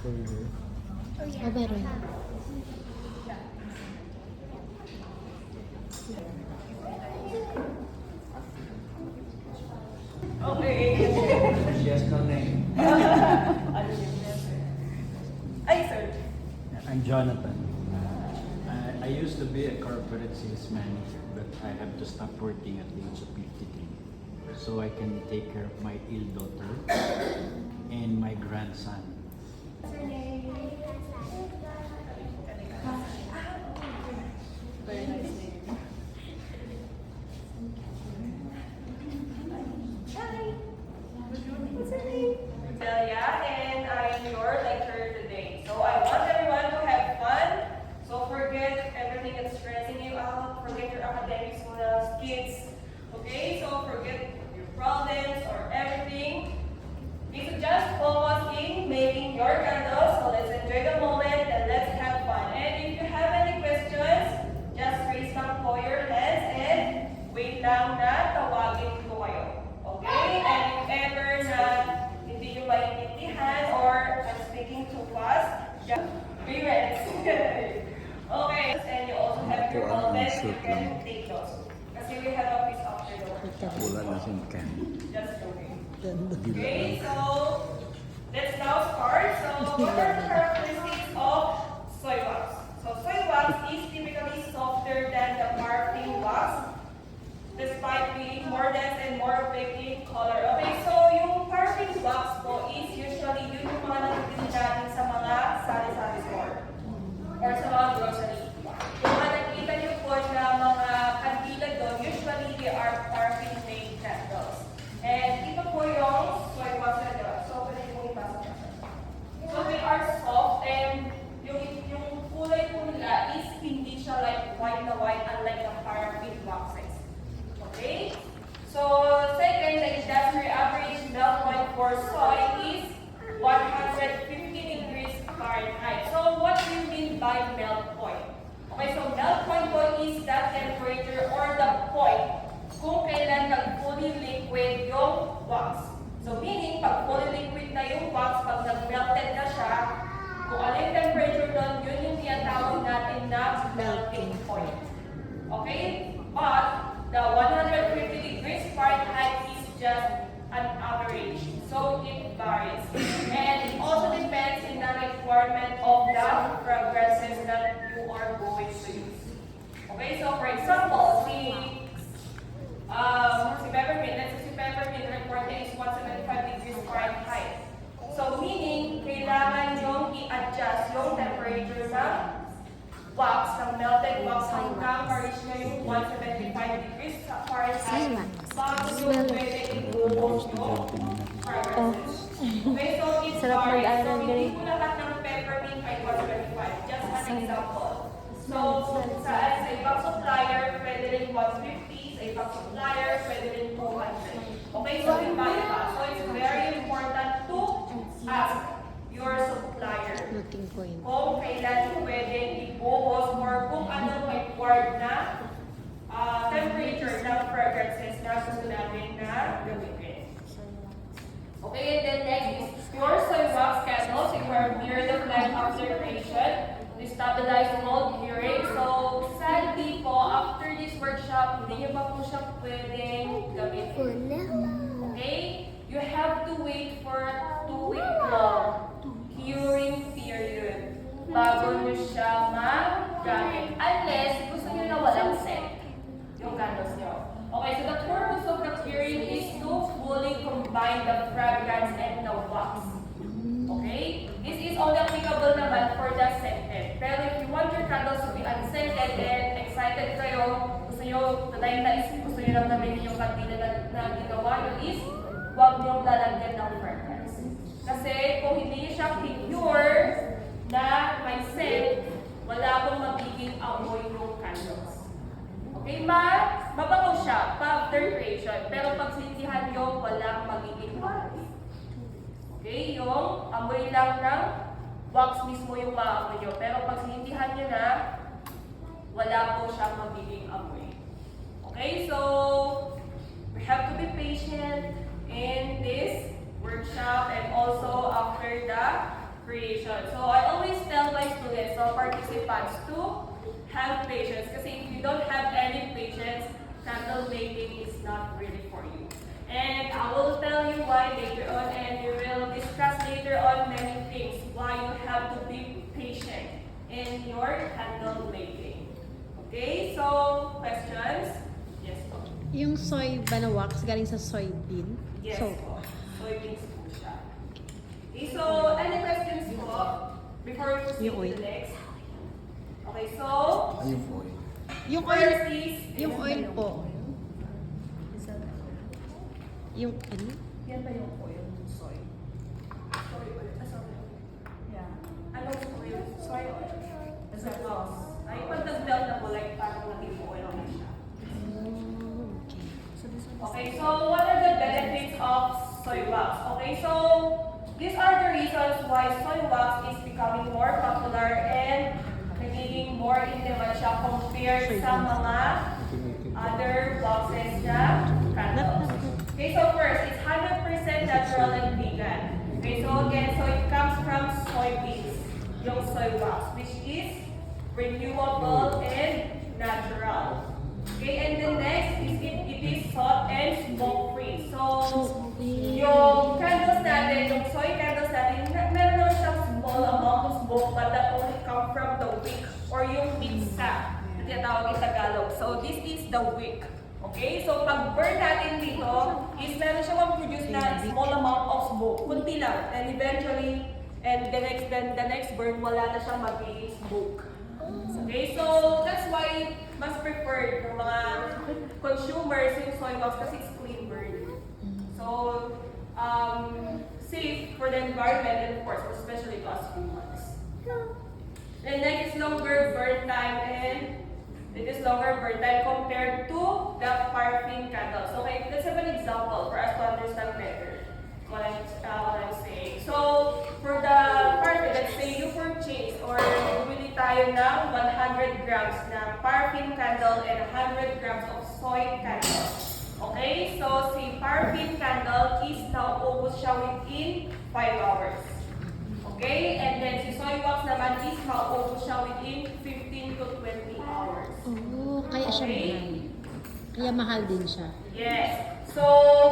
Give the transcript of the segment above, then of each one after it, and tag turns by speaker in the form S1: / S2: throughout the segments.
S1: Burger.
S2: Oh, meron.
S3: Okay.
S1: She has no name.
S3: Ay, sir.
S1: I'm Jonathan. I used to be a corporate sales manager, but I have to stop working at the age of 53 so I can take care of my ill daughter and my grandson.
S3: Very nice name. Hi. What's your name? Delia, and I'm your lecturer today. So I want everyone to have fun. So forget everything that's stressing you out. Forget your academics, kids. Okay? So forget your problems or everything. Okay, so just focus in making your candles. So let's enjoy the moment and let's have fun. And if you have any questions, just raise lang po your hands and wait lang na tawagin ko kayo. Okay? And if ever na hindi nyo maintindihan or I'm speaking too fast, just be ready. Okay. And you also have your own bed. You can take those. Kasi we have a piece after the
S1: Wala na siyang can.
S3: just joking. Okay, so let's now start. So what are the characteristics of soy wax? So soy wax is typically softer than the paraffin wax, despite being more dense and more opaque in color. Okay, so yung paraffin wax po is usually yun yung mga natitinda natin sa mga sari-sari store or sa mga grocery. Yung mga nakita niyo po na mga kandila doon, usually they are paraffin made candles. And ito po yung soy wax na doon. So, pwede yung ipasok na siya. So, they are soft and yung kulay po nila is hindi siya like white na white unlike the paraffin waxes. Okay? So, second, the industry average melt point for soy is 150 degrees Fahrenheit. So, what do you mean by melt point? Okay, so melt point po is the temperature or the point kung kailan nag-fully liquid yung wax. So, meaning, pag fully liquid na yung wax, pag nag-melted na siya, kung ano yung temperature doon, yun yung tinatawag natin na melting point. Okay? But, the 150 degrees Fahrenheit is just an average. So, it varies. And it also depends in the requirement of the fragrances that you are going to use. Okay, so for example, si peppermint, let's say si peppermint reporting is 175 degrees Fahrenheit. So meaning, kailangan yung i-adjust yung temperature ng wax, ng melted wax hanggang ma-reach na yung 175 degrees Fahrenheit bago yung pwede i-buhos yung fragrances. Okay, so it's varies. So hindi po lahat ng peppermint ay 175. Just an example. So sa ibang supplier, pwede rin 150. Sa ibang supplier, pwede rin 200. Okay, so iba-iba. So it's very important to ask your supplier kung kailan pwede ibuhos or kung anong required na temperature ng fragrances na gusto natin na gamitin. Okay, and then next is pure soy wax candles. Require near the flame after creation to stabilize mold curing. So, sadly po, after this workshop, hindi nyo pa po siya pwedeng gamitin. Okay? You have to wait for 2-week long curing period bago nyo siya magamit. Unless gusto nyo na walang scent yung candles nyo. Okay, so the purpose of the curing is to fully combine the fragrance and the wax. Okay? This is only applicable naman for the scented. Pero if you want your candles to be unscented and excited kayo, gusto nyo, gusto nyo lang gamitin yung kandila na ginawa nyo is, huwag nyo lalagyan ng fragrance. Kasi kung hindi siya pure na may scent, wala pong magiging amoy yung candles. Okay, mabango siya after creation, pero pag sindihan nyo, walang magiging amoy. Okay, yung amoy lang ng wax mismo yung maamoy nyo, pero pag sindihan nyo na, wala po siyang magiging amoy. Okay, so we have to be patient in this workshop and also after the creation. So I always tell my students, so participants, to have patience. Kasi if you don't have any patience, candle making is not really for you. And I will tell you why later on, and we will discuss later on many things why you have to be patient in your candle making. Okay, so questions? Yes po.
S2: Yung soy ba na wax galing sa soybean?
S3: Yes
S2: So,
S3: po. Soybeans po siya. Okay, so any questions po before we proceed
S2: Yung
S3: to
S2: oil.
S3: the next? Okay, so
S2: yung oil,
S3: first is
S2: yung oil po. Yung ano?
S3: yan ba yung oil? Soy. Soy oil. Sorry.
S4: Yeah.
S3: Anong oil? Soy oil.
S4: Is that false?
S3: Ay, pag nag-melt na po, like parang naging oil na siya.
S2: Oh, okay.
S4: So this one is
S3: Okay, so what are the benefits of soy wax? Okay, so these are the reasons why soy wax is becoming more popular and nagiging more in demand siya compared sa mga other waxes na candles. Okay, so first, it's 100% natural and vegan. Okay, so again, so it comes from soybeans, yung soy wax, which is renewable and natural. Okay, and the next is it is salt and smoke free. So, yung candles natin, yung soy candles natin, meron naman siyang small amount of smoke, but that only come from the wick or yung pizza na tinatawag in Tagalog. So, this is the wick. Okay, so pag burn natin dito, is meron siyang produce na small amount of smoke, kunti lang, and eventually, and the next burn, wala na siyang magiging smoke. Okay, so that's why mas preferred ng mga consumers yung soy wax kasi it's clean burn. So, safe for the environment and of course, especially to us humans. And next is longer burn time and it is longer burn time compared to the paraffin candles. Okay, let's have an example for us to understand better what I'm saying. So, for the paraffin, let's say you purchase or bumili tayo ng 100 grams na paraffin candle and 100 grams of soy candle. Okay, so si paraffin candle is nauubos siya within 5 hours. Okay, and then si soy wax naman is mauubos siya within 15 to 20 hours.
S2: Oh, kaya siya
S3: Okay.
S2: mahal. Kaya mahal din siya.
S3: Yes. So,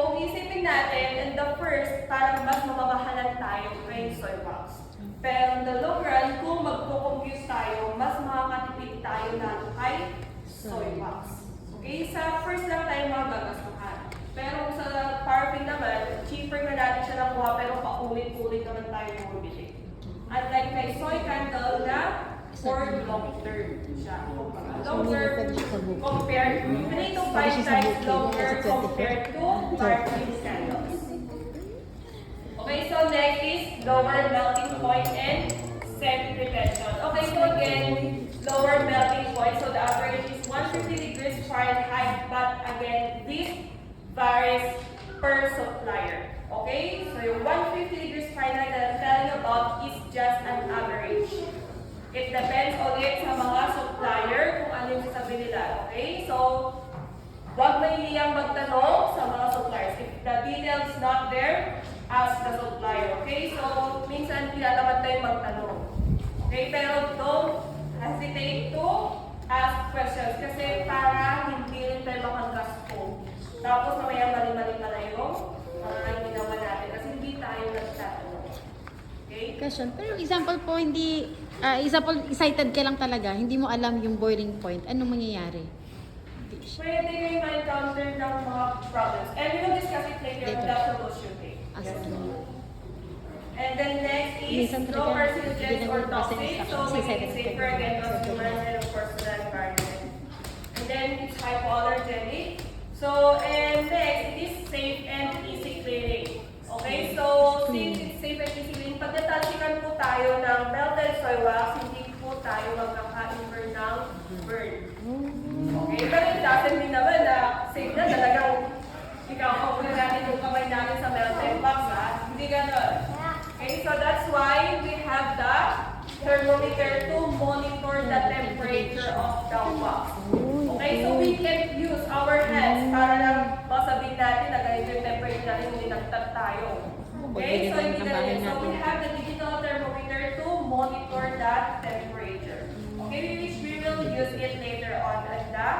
S3: kung isipin natin, in the first, parang mas mamamahalan tayo kay soy wax. Pero in the long run, kung magko-compute tayo, mas makakatipid tayo lalo kay soy wax. Okay? Sa first lang tayo magagastuhan. Pero sa paraffin naman, cheaper na natin siya nakuha, pero paulit-ulit naman tayo bumibili. Unlike kay soy candle na for long term siya. Long term compared, 3 to 5 times longer compared to paraffin candles. Okay, so next is lower melting point and scent retention. Okay, so again, lower melting point. So the average is 150 degrees Fahrenheit, but again, this varies per supplier. Okay, so yung 150 degrees Fahrenheit that I'm telling about is just an average. It depends ulit sa mga supplier kung ano yung sasabihin nila. Okay, so huwag mahihiyang magtanong sa mga suppliers. If the detail is not there, ask the supplier. Okay, so minsan tinatamad tayo magtanong. Okay, pero don't hesitate to ask questions kasi para hindi rin tayo makagasto. Tapos mamaya mali-mali pala yung mga ginawa natin kasi hindi tayo nagtatanong. Okay?
S2: Question. Pero example po, hindi, example, excited ka lang talaga, hindi mo alam yung boiling point, anong mangyayari? Hindi siya.
S3: Pwede kayo ma-encounter ng mga problems. And we will discuss it later on the troubleshooting.
S2: As
S3: Yes.
S2: in,
S3: And then next is
S2: Minsan
S3: no
S2: talaga,
S3: carcinogens or
S2: hindi naman
S3: toxic,
S2: kasi
S3: so
S2: instructions,
S3: making it
S2: excited
S3: safer
S2: ka.
S3: again to consumers and of course to the environment. And then it's hypoallergenic. So, and next, it is safe and easy cleaning. Okay, so since it's safe and easy cleaning, pag natalsikan po tayo ng melted soy wax, hindi po tayo magkaka-incur ng burn. Okay, pero it doesn't mean naman na safe na talagang ikaw na natin yung kamay natin sa melted wax, ha? Hindi ganun. Okay, so that's why we have the thermometer to monitor the temperature of the wax. Okay, so we can use our hands para lang masabihin natin na ganito yung temperature natin, hindi nagtat tayo. Okay, so
S2: pagbili
S3: hindi
S2: ng
S3: na
S2: bahay
S3: yun. So we
S2: natin.
S3: have the digital thermometer to monitor that temperature. Okay, which we will use it later on in the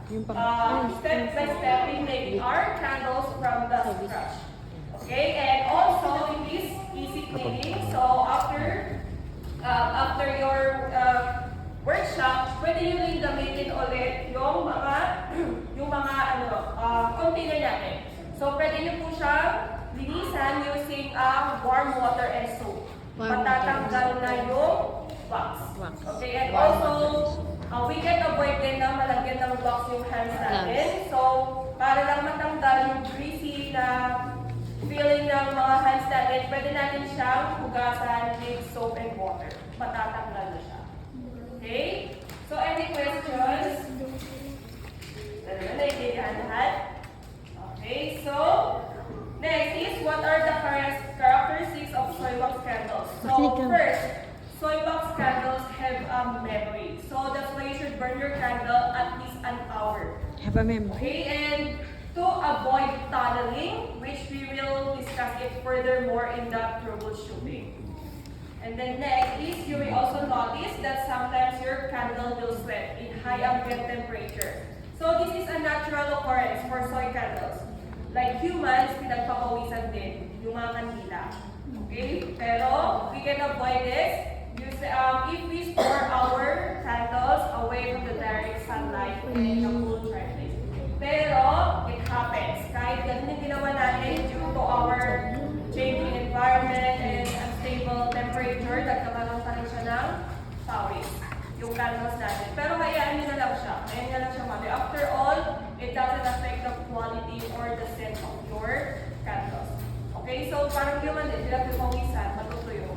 S2: Yung
S3: step by step in making our candles from the scratch. Okay, and also it is easy cleaning. So after your workshop, pwede nyo rin gamitin ulit yung mga container natin. So pwede nyo po siyang linisan using warm water and soap.
S2: Warm
S3: Patatanggal na yung wax. Okay, and also we can avoid din na malagyan ng wax yung hands natin. So para lang matanggal yung greasy na feeling ng mga hands natin, pwede natin siyang hugasan with soap and water. Matatanggal na siya. Okay? So, any questions? Naiintindihan lahat? Okay, so, next is what are the characteristics of soy wax candles? So, first, soy wax candles have a memory. So, that's why you should burn your candle at least an hour.
S2: Have a memory.
S3: Okay, and to avoid tunneling, which we will discuss it furthermore in the troubleshooting. And then next is, you may also notice that sometimes your candle will sweat in high ambient temperature. So this is a natural occurrence for soy candles. Like humans, pinagpapawisan din yung mga kandila. Okay? Pero we can avoid this if we store our candles away from the direct sunlight and the cool dry place. Pero it happens. Kahit ganun yung ginawa natin due to our changing environment and unstable temperature, nagkakaroon pa rin siya ng pawis, yung candles natin. Pero hayaan nyo na lang siya. Hayaan nyo lang siya mami. After all, it doesn't affect the quality or the scent of your candles. Okay? So, parang human din. Sila pipawisan, matutuyo.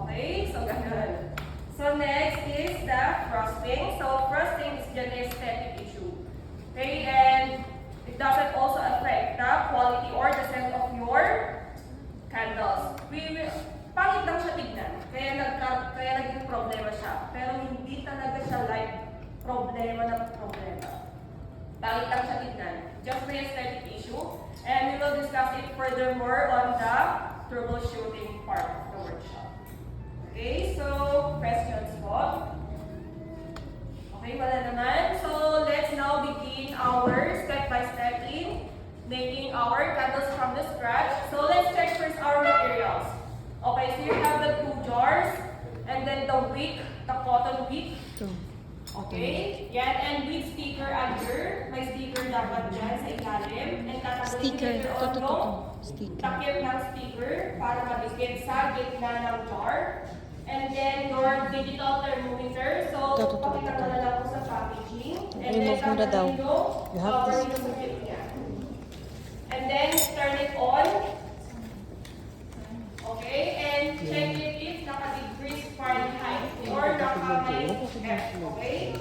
S3: Okay? So, ganun. So, next is the frosting. So, frosting is just an aesthetic issue. Okay? And it doesn't also affect the quality or the scent of your candles. Pangit lang siya tignan, kaya naging problema siya. Pero hindi talaga siya like problema na problema. Pangit lang siya tignan. Just an aesthetic issue. And we will discuss it furthermore on the troubleshooting part of the workshop. Okay, so questions po? Okay, wala naman. So let's now begin our step-by-step in making our candles from the scratch. So let's check first our materials. Okay, so you have the 2 jars, and then the wick, the cotton wick. Okay, yan, and with sticker under. May sticker dapat dyan sa ilalim. And tatanggalin later on yung takip ng sticker para madikit sa gitna ng jar. And then your digital thermometer. So, pakita ko na lang po sa packaging. And then tatanggalin yung cover nito sa gitna. And then turn it on. Okay, and check it if naka-degrees Fahrenheit or naka-may F. Okay?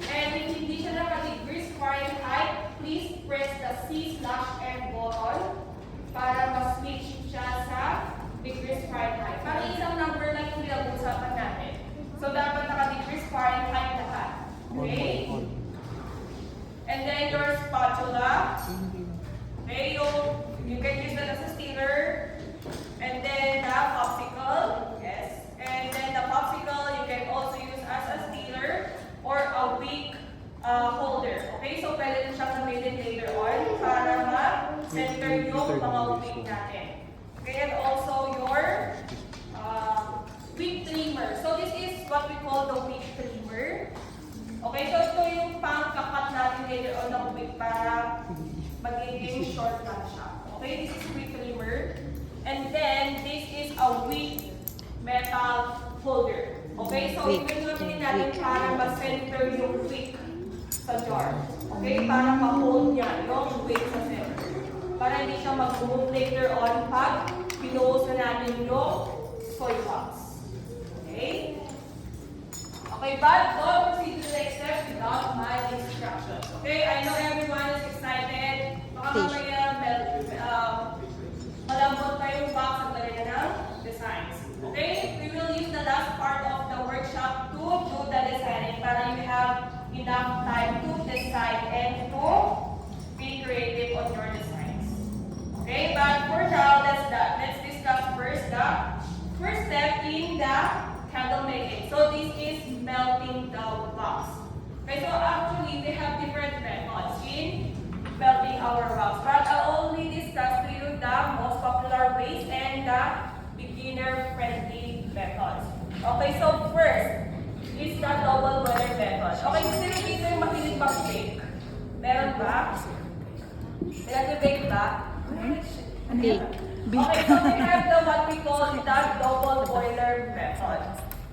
S3: And if hindi siya naka-degrees Fahrenheit, please press the C/F button para ma-switch siya sa degrees Fahrenheit. Para isang number lang yung pinag-usapan natin. So, dapat naka-degrees Fahrenheit lahat. Okay? And then your spatula. Okay, you can use that as a stirrer. And then the popsicle, yes. And then the popsicle you can also use as a stirrer or a wick holder. Okay, so pwede mo siyang gamitin later on para ma-center yung mga wick natin. Okay, and also your wick trimmer. So this is what we call the wick trimmer. Okay, so ito yung pang-kakat natin later on ng wick para magiging short lang siya. Okay, this is wick trimmer. And then, this is a wick metal holder. Okay, so even gamitin natin para ma-center yung wick sa jar. Okay, para ma-hold niya yung wick sa center. Para hindi siya mag-move later on pag pinuhos na natin yung soy wax. Okay? Okay, but don't proceed to the next step without my instructions. Okay, I know everyone is excited. Baka mamaya malambot pa yung box at lagyan ng designs. Okay? We will use the last part of the workshop to do the designing para you have enough time to decide and to be creative on your designs. Okay? But for now, let's discuss candle making. So this is melting the wax. Okay, so actually we have different methods in melting our wax, but I'll only discuss to you the most popular ways and the beginner-friendly methods. Okay, so first is the double boiler method. Okay, sino dito yung makinig mag-bake? Meron ba? May nag-bake ba?
S2: Bake.
S3: Okay, so we have the what we call the double boiler method.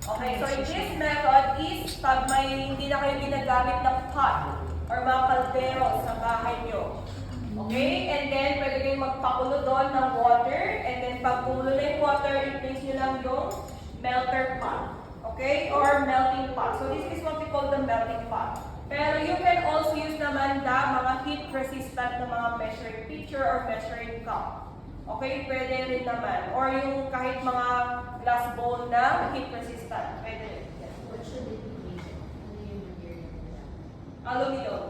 S3: Okay, so in this method is pag may hindi na kayo ginagamit ng pot or mga kaldero sa bahay nyo. Okay, and then pwede kayong magpakulo doon ng water, and then pag kumulo na yung water, i-place nyo lang yung melter pot. Okay, or melting pot. So this is what we call the melting pot. Pero you can also use naman the mga heat resistant na mga measuring pitcher or measuring cup. Okay, pwede rin naman. Or yung kahit mga glass bowl na heat resistant. Pwede rin. Yes.
S5: What should it be? Ano yung material nila?
S3: Aluminum.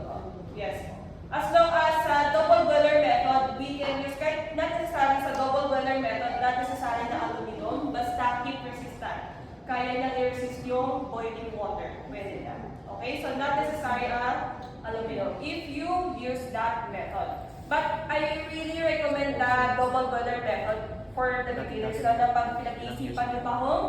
S3: Yes. As long as sa double boiler method, we can use kahit not necessarily sa double boiler method, not necessarily na aluminum, basta heat resistant. Kaya niyang i-resist yung boiling water. Pwede na. Okay? So not necessary aluminum if you use that method. But I really recommend the double boiler method for the beginners na pag pinag-iisipan niyo pa kung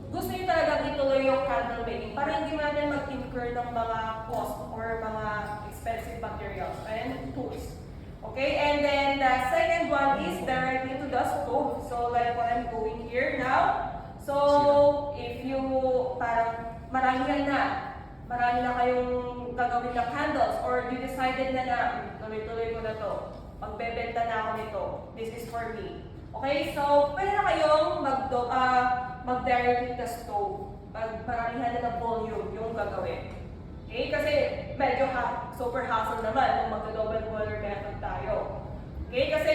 S3: gusto niyo talagang ituloy yung candle making para hindi mo natin mag-incur ng mga cost or mga expensive materials and tools. Okay, and then the second one is directly to the stove. So like what I'm doing here now. So if you parang marami na kayong gagawin na candles or you decided na tuloy-tuloy ko na to, magbebenta na ako nito, this is for me. Okay, so pwede na kayong mag-direct the stove. Maramihan na ng volume yung gagawin. Okay, kasi medyo super hassle naman kung mag-double boiler method tayo. Okay, kasi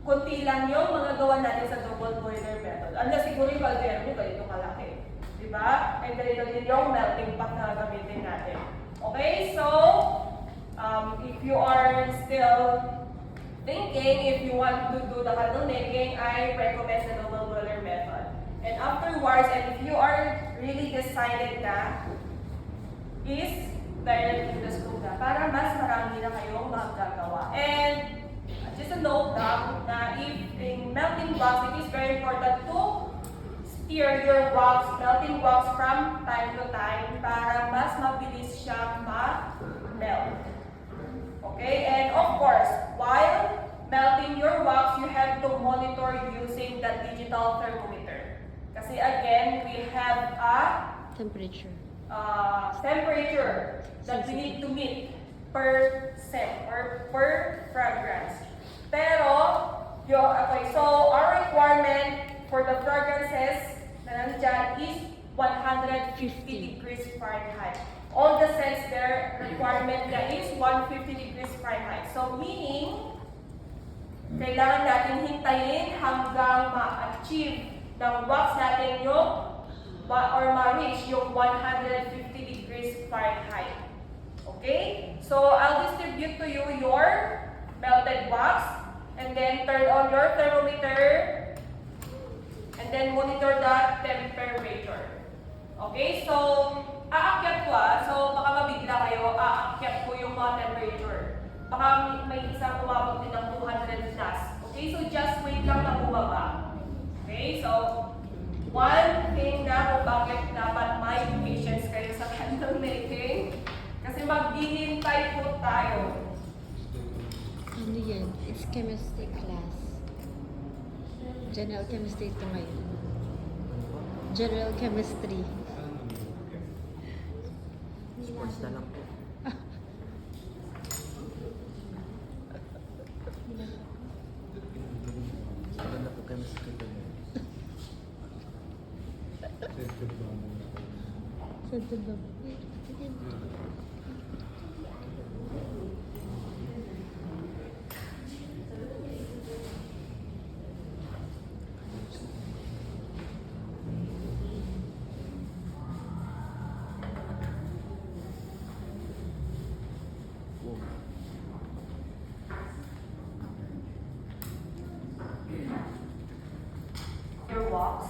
S3: kunti lang yung mga gawa natin sa double boiler method. Unless siguro yung caldero nyo ganito kalaki. Diba? And ganito din yung melting pot na gamitin natin. Okay, so if you are still thinking if you want to do the candle making, I recommend the double boiler method. And afterwards, and if you are really decided na, is directly to the stove na para mas marami na kayong magagawa. And just a note na if in melting wax, it is very important to stir your wax, melting wax from time to time para mas mabilis siyang ma-melt. Okay, and of course, while melting your wax, you have to monitor using the digital thermometer. Kasi again, we have a
S2: Temperature.
S3: temperature that we need to meet per scent or per fragrance. Pero, okay, so our requirement for the fragrances na nandyan is 150 degrees Fahrenheit. All the scents there, requirement na is 150 degrees Fahrenheit. So meaning, kailangan natin hintayin hanggang ma-achieve ng wax natin yung or ma-reach yung 150 degrees Fahrenheit. Okay? So I'll distribute to you your melted wax and then turn on your thermometer and then monitor the temperature. Okay? So aakyat ko so baka mabigla kayo, aakyat ko yung mga temperature. Baka may isang umabot din ng 200 plus. Okay? So just wait lang na bumaba. Okay? So one thing na kung bakit dapat may patience kayo sa candle making, kasi maghihintay po tayo.
S2: Ano yan? It's chemistry class. General chemistry ito ngayon. General chemistry.
S5: Sports na lang po. Sabi na po kami sa kito.
S2: Sento ba?
S3: Your wax.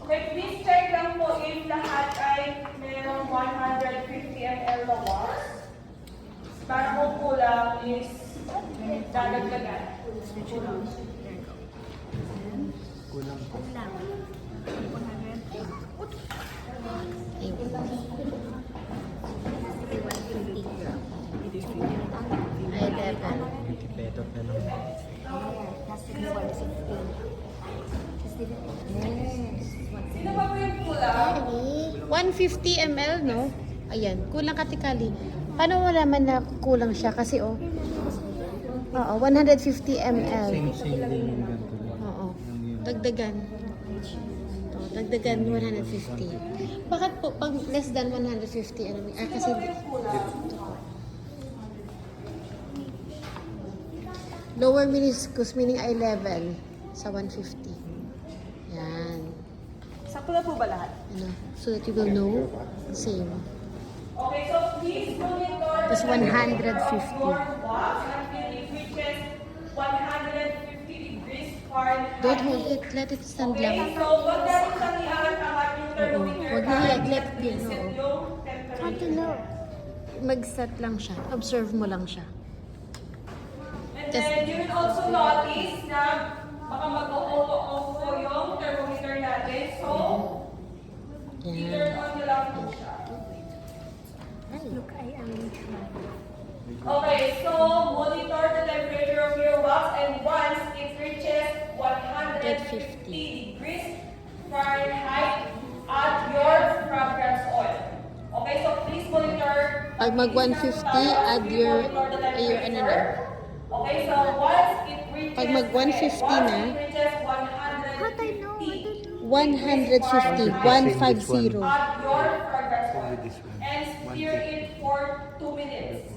S3: Okay, please check lang po if lahat ay merong 150 ml na wax. Para kung kulang is dadagdagan.
S1: Kulang po.
S2: Ay, level.
S1: Multipetot na lang.
S3: Sino ba po yung kulang?
S2: 150 ml, no? Ayan, kulang katikali. Paano mo naman na kulang siya? Kasi, oh. Oo, 150 ml.
S1: Same din yung ganito lang.
S2: Oo. Dagdagan. Oh, dagdagan 150. Bakit po pag less than 150 ano? Kasi lower meniscus meaning eye level sa 150. Yan.
S3: Sakto na po ba lahat?
S2: Ano? So that you will know. Same.
S3: Okay, so please monitor
S2: Tapos
S3: the
S2: 150.
S3: temperature of your wax until it reaches 150 degrees Fahrenheit.
S2: Don't hold it. Let it stand
S3: Okay,
S2: lang.
S3: so wag natin siyang iangat-angat yung thermometer.
S2: Wag na
S3: para
S2: i-let din,
S3: i-set
S2: oo.
S3: yung temperature.
S2: Mag-set lang siya. Observe mo lang siya.
S3: And then you will also notice na baka mag-o-off po yung thermometer natin. So, i-turn
S2: Yan.
S3: on nyo lang po siya.
S4: Look, I am
S3: Okay, so monitor the temperature of your wax and once it reaches 150 degrees Fahrenheit, add your fragrance oil. Okay, so please monitor.
S2: Pag mag 150, add your ano na.
S3: Okay, so once it reaches
S2: Pag mag 150 na,
S3: 150,
S2: 150, 150.
S3: add your fragrance oil and stir it for 2 minutes.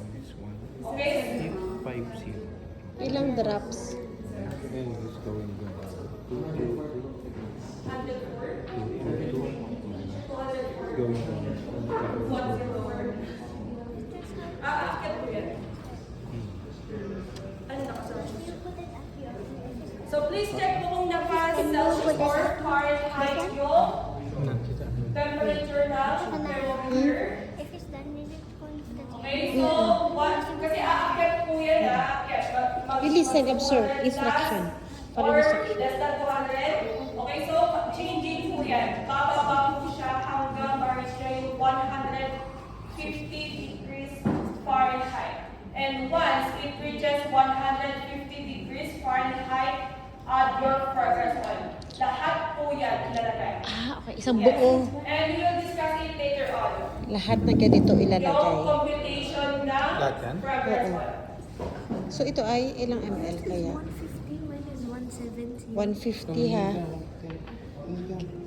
S3: Okay?
S1: 5-0.
S2: Ilang drops?
S1: Okay, it's going good.
S3: 104.
S1: Going good.
S3: Aakyat po yan. Ano nakasabi? So please check po kung naka-Celsius or Fahrenheit yung temperature ng thermometer.
S4: If it's done, is it going to
S3: Okay, so kasi aakyat po yan, aakyat.
S2: Release and observe. Instruction. Para
S3: Or
S2: instruction.
S3: less than 200. Okay, so changing po yan. Bababa po siya hanggang ma-reach niya yung 150 degrees Fahrenheit. And once it reaches 150 degrees Fahrenheit, add your fragrance oil. Lahat po yan ilalagay.
S2: Ah, okay. Isang buo.
S3: And we will discuss it later on.
S2: Lahat na ganito
S3: Yung
S2: ilalagay.
S3: computation ng
S1: Lahat yan?
S3: fragrance
S2: Oo.
S3: oil.
S2: So ito ay ilang ml kaya?
S4: 150 minus 170?
S2: 150 ha.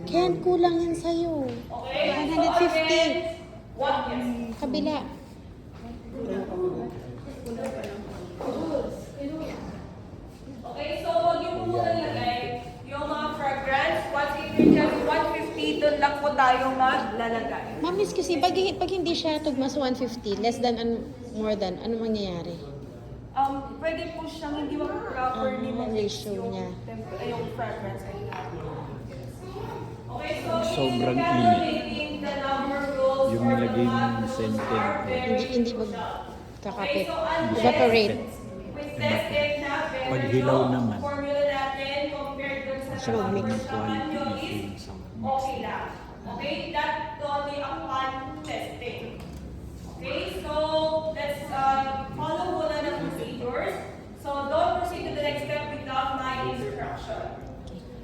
S2: Ken, kulang yan sa'yo.
S3: Okay?
S2: 150.
S3: So again, what yes?
S2: Kabila.
S3: Okay, so wag niyo po muna nilagay yung mga fragrance. Once it reaches 150, doon lang po tayo maglalagay.
S2: Mamis kasi pag hindi siya tugma sa 150, less than more than, ano mangyayari?
S3: Pwede po siyang hindi properly ma-mix
S2: ratio
S3: yung,
S2: niya.
S3: yung fragrance. Okay, so
S1: Sobrang
S3: in
S1: init.
S3: calculating the number rules
S1: Yung
S3: for the
S1: nilagay mong
S3: math rules
S1: sentence.
S3: are very
S2: Hindi
S3: simple.
S2: magkakapit.
S3: Okay, so unless
S2: Evaporate.
S3: we tested na very
S1: Pag hilaw
S3: low,
S1: naman.
S3: formula natin compared dun sa
S2: So, mix.
S3: numbers naman
S1: Quality
S3: nyo
S1: is
S3: is
S1: in some
S3: okay lang. Okay, that's only upon testing. Okay, so let's follow muna the procedures. So don't proceed to the next step without my instruction.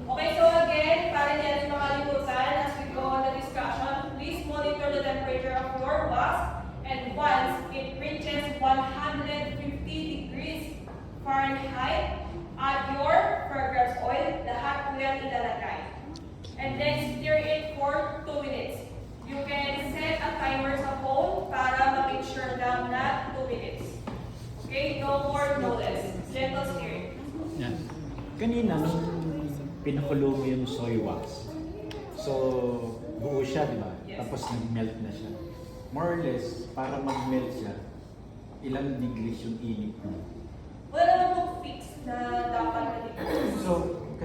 S3: Okay, so again, para hindi natin makalimutan as we go on the discussion, please monitor the temperature of your wax and once it reaches 150 degrees Fahrenheit, add your fragrance oil, lahat po yan ilalagay. And then stir it for 2 minutes. You can set a timer sa phone para ma-make sure lang na 2 minutes. Okay, no more, no less. Gentle stir.
S1: Yan. Kanina, nung pinakulo mo yung soy wax, so buo siya, di ba?
S3: Yes.
S1: Tapos nag-melt na siya. More or less, para mag-melt siya, ilang degrees yung init mo.
S3: Wala naman pong fix na dapat na dito.
S1: So,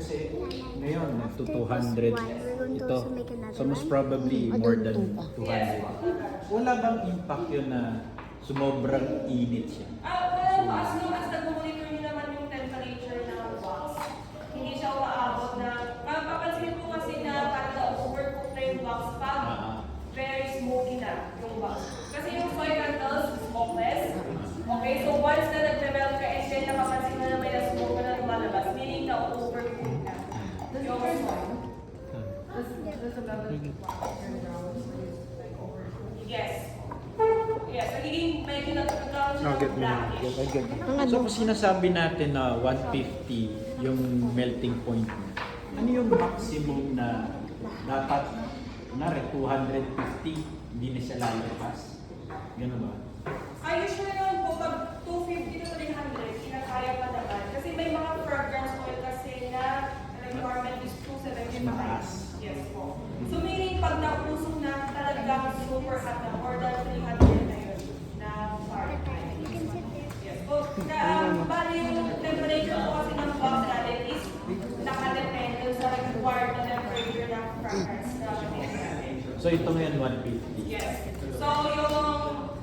S1: Kasi ngayon, nagto 200 ito. So most probably more than 200. Wala bang impact yun na sumobrang init siya?
S3: Well, as long as nag-monitor nyo naman yung temperature ng wax, hindi siya umaabot na, mapapansin po kasi na parang na-overcook na yung wax pag very smoky na yung wax. Kasi yung soy candles, smokeless. Okay, so once na nag-melt ka and then nakapansin mo na may na-smoke na lumalabas, meaning na-overcook na yung soy. Yes. Yes, nagiging medyo nagkakaroon siya ng blackish.
S1: So kung sinasabi natin na 150 yung melting point niya, ano yung maximum na dapat, kunwari 250, hindi na siya lalabas? Gano'n ba?
S3: Usually naman po, pag 250 to 300, kinakaya pa naman. Kasi may mga fragrance oil kasi na requirement is 275.
S1: Mataas.
S3: Yes po. So meaning, pag nausong na talagang super hot na, more than 300 na yun, na Fahrenheit. Yes po. Bali yung temperature po kasi ng box natin is nakadepende sa required na temperature ng fragrance na natin natin.
S1: So ito ngayon 150.
S3: Yes. So yung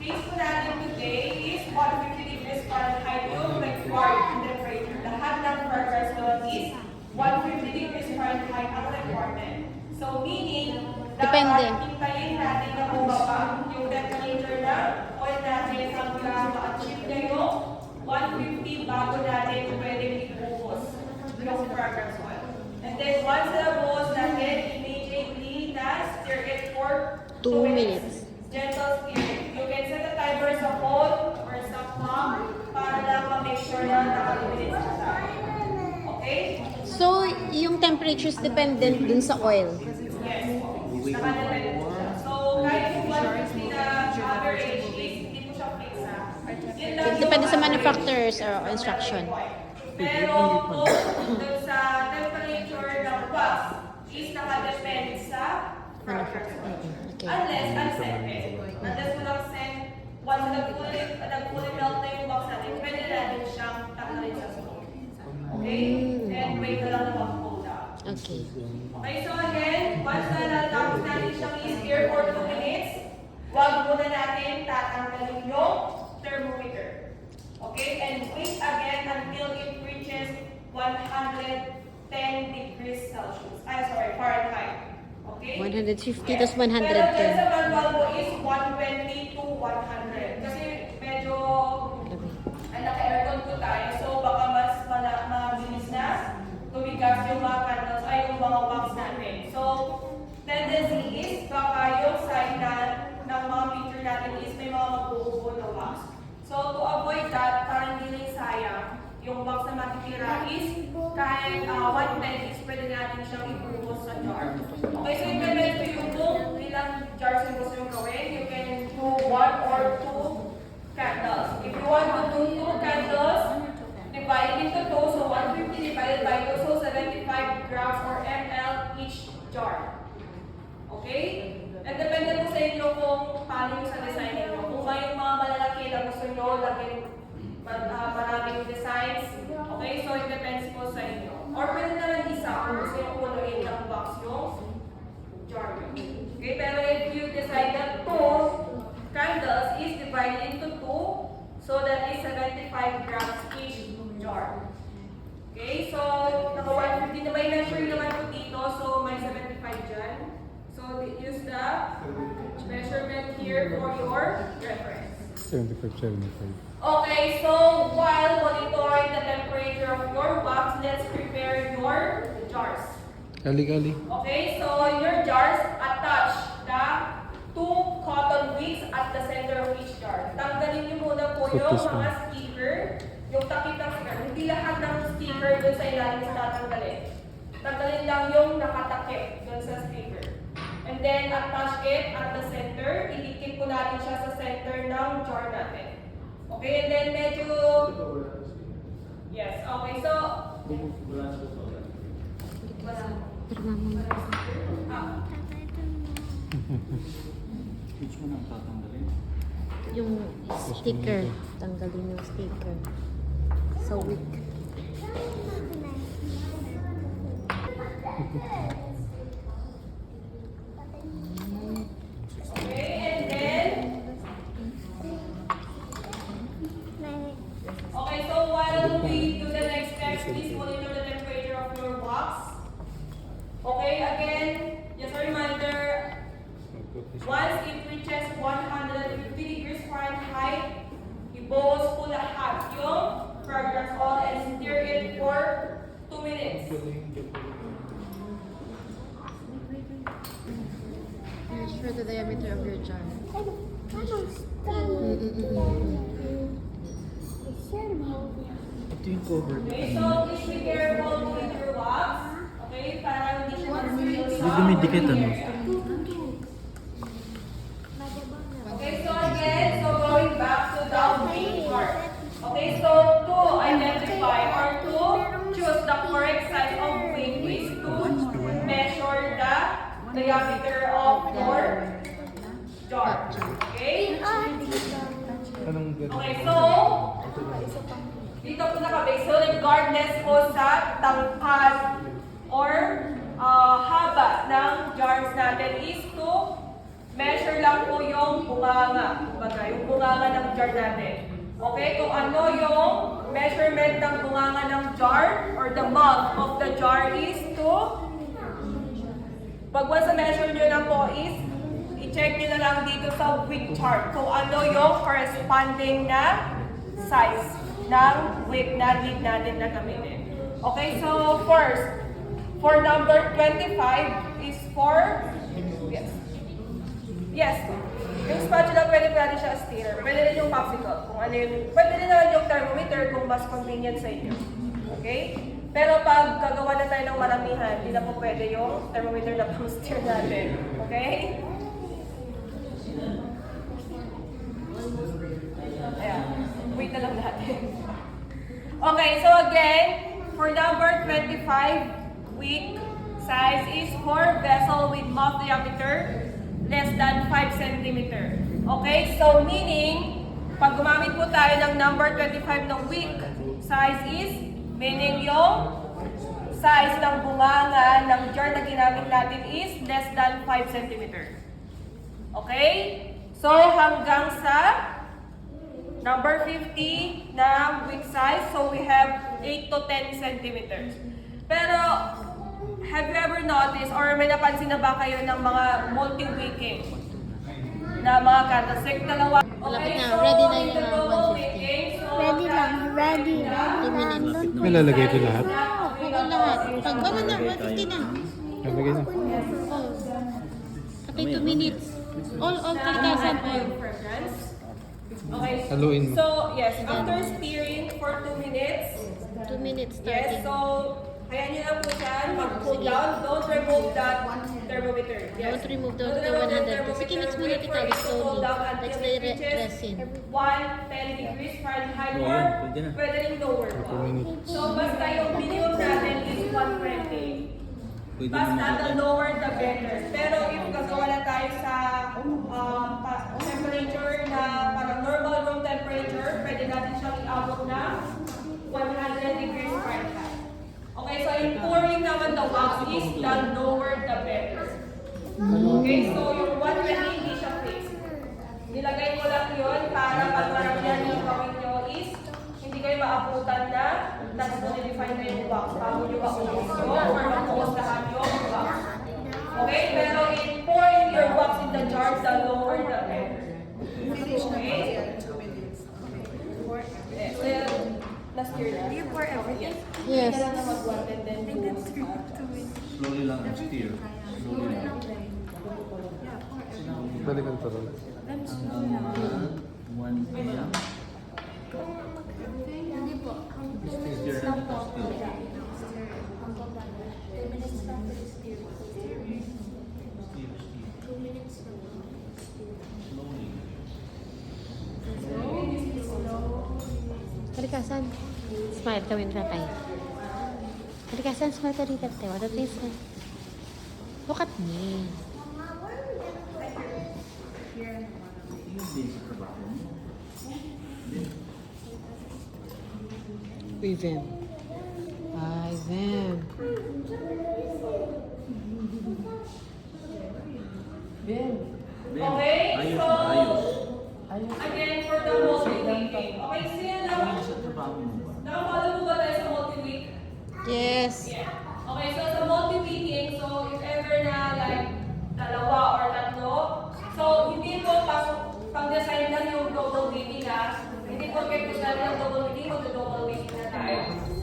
S3: case po natin today is 150 degrees Fahrenheit yung required temperature. Lahat ng fragrance doon is 150 degrees Fahrenheit ang requirement. So meaning,
S2: Depende.
S3: dapat hintayin natin na bumaba yung temperature na oil natin hanggang ma-achieve na yung 150 bago natin pwedeng ibuhos yung fragrance oil. And then once na-buhos natin, immediately stir it for
S2: 2 minutes.
S3: Gentle stirring. You can set a timer sa phone or sa clock para lang ma-make sure na naka-minutes na tayo. Okay?
S2: So, yung temperature is dependent dun sa oil.
S3: Yes. Nakadepende po siya. So, kahit yung 150 na average is, hindi po siya fix ha. Yun lang yung
S2: Depende sa
S3: average
S2: manufacturers or instruction.
S3: Pero kung dun sa temperature ng wax is nakadepende sa
S2: Manufacturer. Okay.
S3: unless unscented. Unless walang scent, once nag-fully melt na yung wax natin, pwede natin siyang tanggalin sa smoke. Okay? And wait na lang na mag-cool down.
S2: Okay.
S3: Okay, so again, once na natapos natin siyang i-stir for 2 minutes, huwag muna natin tatanggalin yung thermometer. Okay? And wait again until it reaches 110 degrees Celsius. Fahrenheit. Okay?
S2: 150
S3: Yes.
S2: tas 110.
S3: Pero dyan sa manual mo is 120 to 100. Kasi medyo naka-aircon po tayo, so baka mas mabilis na tumigas yung mga candles ay yung mga wax natin. So, tendency is baka yung sign na ng mga picture natin is may mga mag-uubo na wax. So, to avoid that, para hindi rin sayang, yung wax na matitira is kahit 110 is pwede natin siyang ibuhos sa jar. Okay, so it depends to you kung ilang jars yung gusto yung gawin. You can do 1 or 2 candles. If you want to do 2 candles, divide into 2, so 150 divided by 2, so 75 grams or ml each jar. Okay? And depende po sa inyo kung paano yung sa design nyo. Kung may mga malalaki na gusto nyo, laging maraming designs. Okay? So it depends po sa inyo. Or pwede naman isa kung gusto nyo punuin ng box yung jar nyo. Okay? Pero if you decide that 2 candles is divided into 2, so that is 75 grams each jar. Okay, so naka 150 na may measuring naman po dito, so may 75 dyan. So use the measurement here for your reference.
S6: 75.
S3: Okay, so while monitoring the temperature of your wax, let's prepare your jars.
S6: Ali.
S3: Okay, so in your jars, attach the 2 cotton wicks at the center of each jar. Tanggalin niyo muna po yung mga sticker, yung takip ng sticker. Hindi lahat ng sticker dun sa ilalim sa tatanggalin. Tanggalin lang yung nakatakip dun sa sticker. And then attach it at the center. Idikit po natin siya sa center ng jar natin. Okay, and then medyo... Yes, okay, so... Wala.
S1: Which one ang tatanggalin?
S2: Yung sticker. Tanggalin yung sticker. So weak.
S3: Okay, and then, okay, so while we do the next steps, please monitor the temperature of your wax. Okay, again, just a reminder, once it reaches 150 degrees Fahrenheit, ibuhos po lahat yung fragrance oil and stir it for 2 minutes.
S2: Measure the diameter of your jar.
S1: Ito yung cover.
S3: Okay, so please be careful with your wax. Okay, para hindi siya mag-spill.
S1: Hindi dumidikit ano?
S3: Okay, so again, so going back to the weight part. Okay, so to identify or to choose the correct size of weight is to measure the diameter of your jar. Okay?
S6: Anong
S3: Okay, so dito po nakabase. So regardless po sa tangkad or haba ng jars natin is to measure lang po yung bunganga. Kumbaga, yung bunganga ng jar natin. Okay, kung ano yung measurement ng bunganga ng jar or the mouth of the jar is to pag once na-measure nyo na po is i-check nyo na lang dito sa weight chart kung ano yung corresponding na size ng weight na need natin na gamitin. Okay, so first, for number 25 is for, yes, yung spatula pwede natin siya stirrer, pwede rin yung popsicle, kung ano yun, pwede rin naman yung thermometer kung mas convenient sa inyo. Okay? Pero pag gagawa na tayo ng maramihan, hindi na po pwede yung thermometer na pang-stir natin. Okay? Ayan. Wait na lang natin. Okay, so again, for number 25, wick size is for vessel with mouth diameter less than 5 cm. Okay, so meaning, pag gumamit po tayo ng number 25 ng wick size is, meaning yung size ng bunganga ng jar na ginamit natin is less than 5 cm. Okay? So, hanggang sa number 50 na wick size, so we have 8 to 10 centimeters. Pero, have you ever noticed or may napansin na ba kayo ng mga multi-wicking na mga candles? Like dalawa.
S2: Malapit na. Ready na yung mga 150.
S4: Ready lang, ready.
S2: 2 minutes.
S6: May lalagay ito lahat?
S2: Oo, lahat. Pag ano na, 150 na.
S6: Lalagay na.
S2: Oh. Kapag 2 minutes. All kalikasan, all.
S3: Okay.
S6: Haluin mo.
S3: So, yes, after stirring for 2 minutes,
S2: 2 minutes
S3: yes,
S2: starting.
S3: so, ayan nyo lang po siya, mag-cool down. Don't remove that thermometer. Yes.
S2: Don't remove the
S3: Don't remove the
S2: 100.
S3: thermometer.
S2: Sige, mix muna
S3: Wait
S2: tita,
S3: for it to
S2: slowly.
S3: cool down until
S2: Let's
S3: it
S2: lay
S3: reaches
S2: resin.
S3: 110 degrees Fahrenheit
S1: Oo,
S3: or
S1: pwede na.
S3: pwede rin lower. So, basta yung minimum natin is 120.
S1: Pwede
S3: Basta
S1: naman
S3: the
S1: ito.
S3: lower the better. Pero if gagawa na tayo sa temperature na parang normal room temperature, pwede natin siyang iabot na 100 degrees Fahrenheit. Okay, so in pouring naman the wax is the lower the better. Okay, so yung 120 hindi siya fixed. Nilagay ko lang yun para pag maramihan yung gawin nyo is hindi kayo maabutan na nasa-solidify na yung wax bago nyo maubos nyo or maubos lahat yung wax. Okay, pero in pouring your wax in the jar, the lower the better. Okay? Yes. Last year na.
S4: You pour everything?
S2: Yes.
S3: Kailangan na mag-1 and then
S1: Slowly lang ang steer. Slowly lang.
S6: Balikan pa rin.
S1: One lang.
S4: Hindi po.
S1: Steer lang ito, steer.
S2: Kalikasan. Smile kami na tayo. Kalikasan, smile ka dito. What a place. Look at me.
S1: Yung din sa trabaho mo.
S2: Ivan. Ivan.
S3: natin ang double wicking, mag-double wicking na tayo.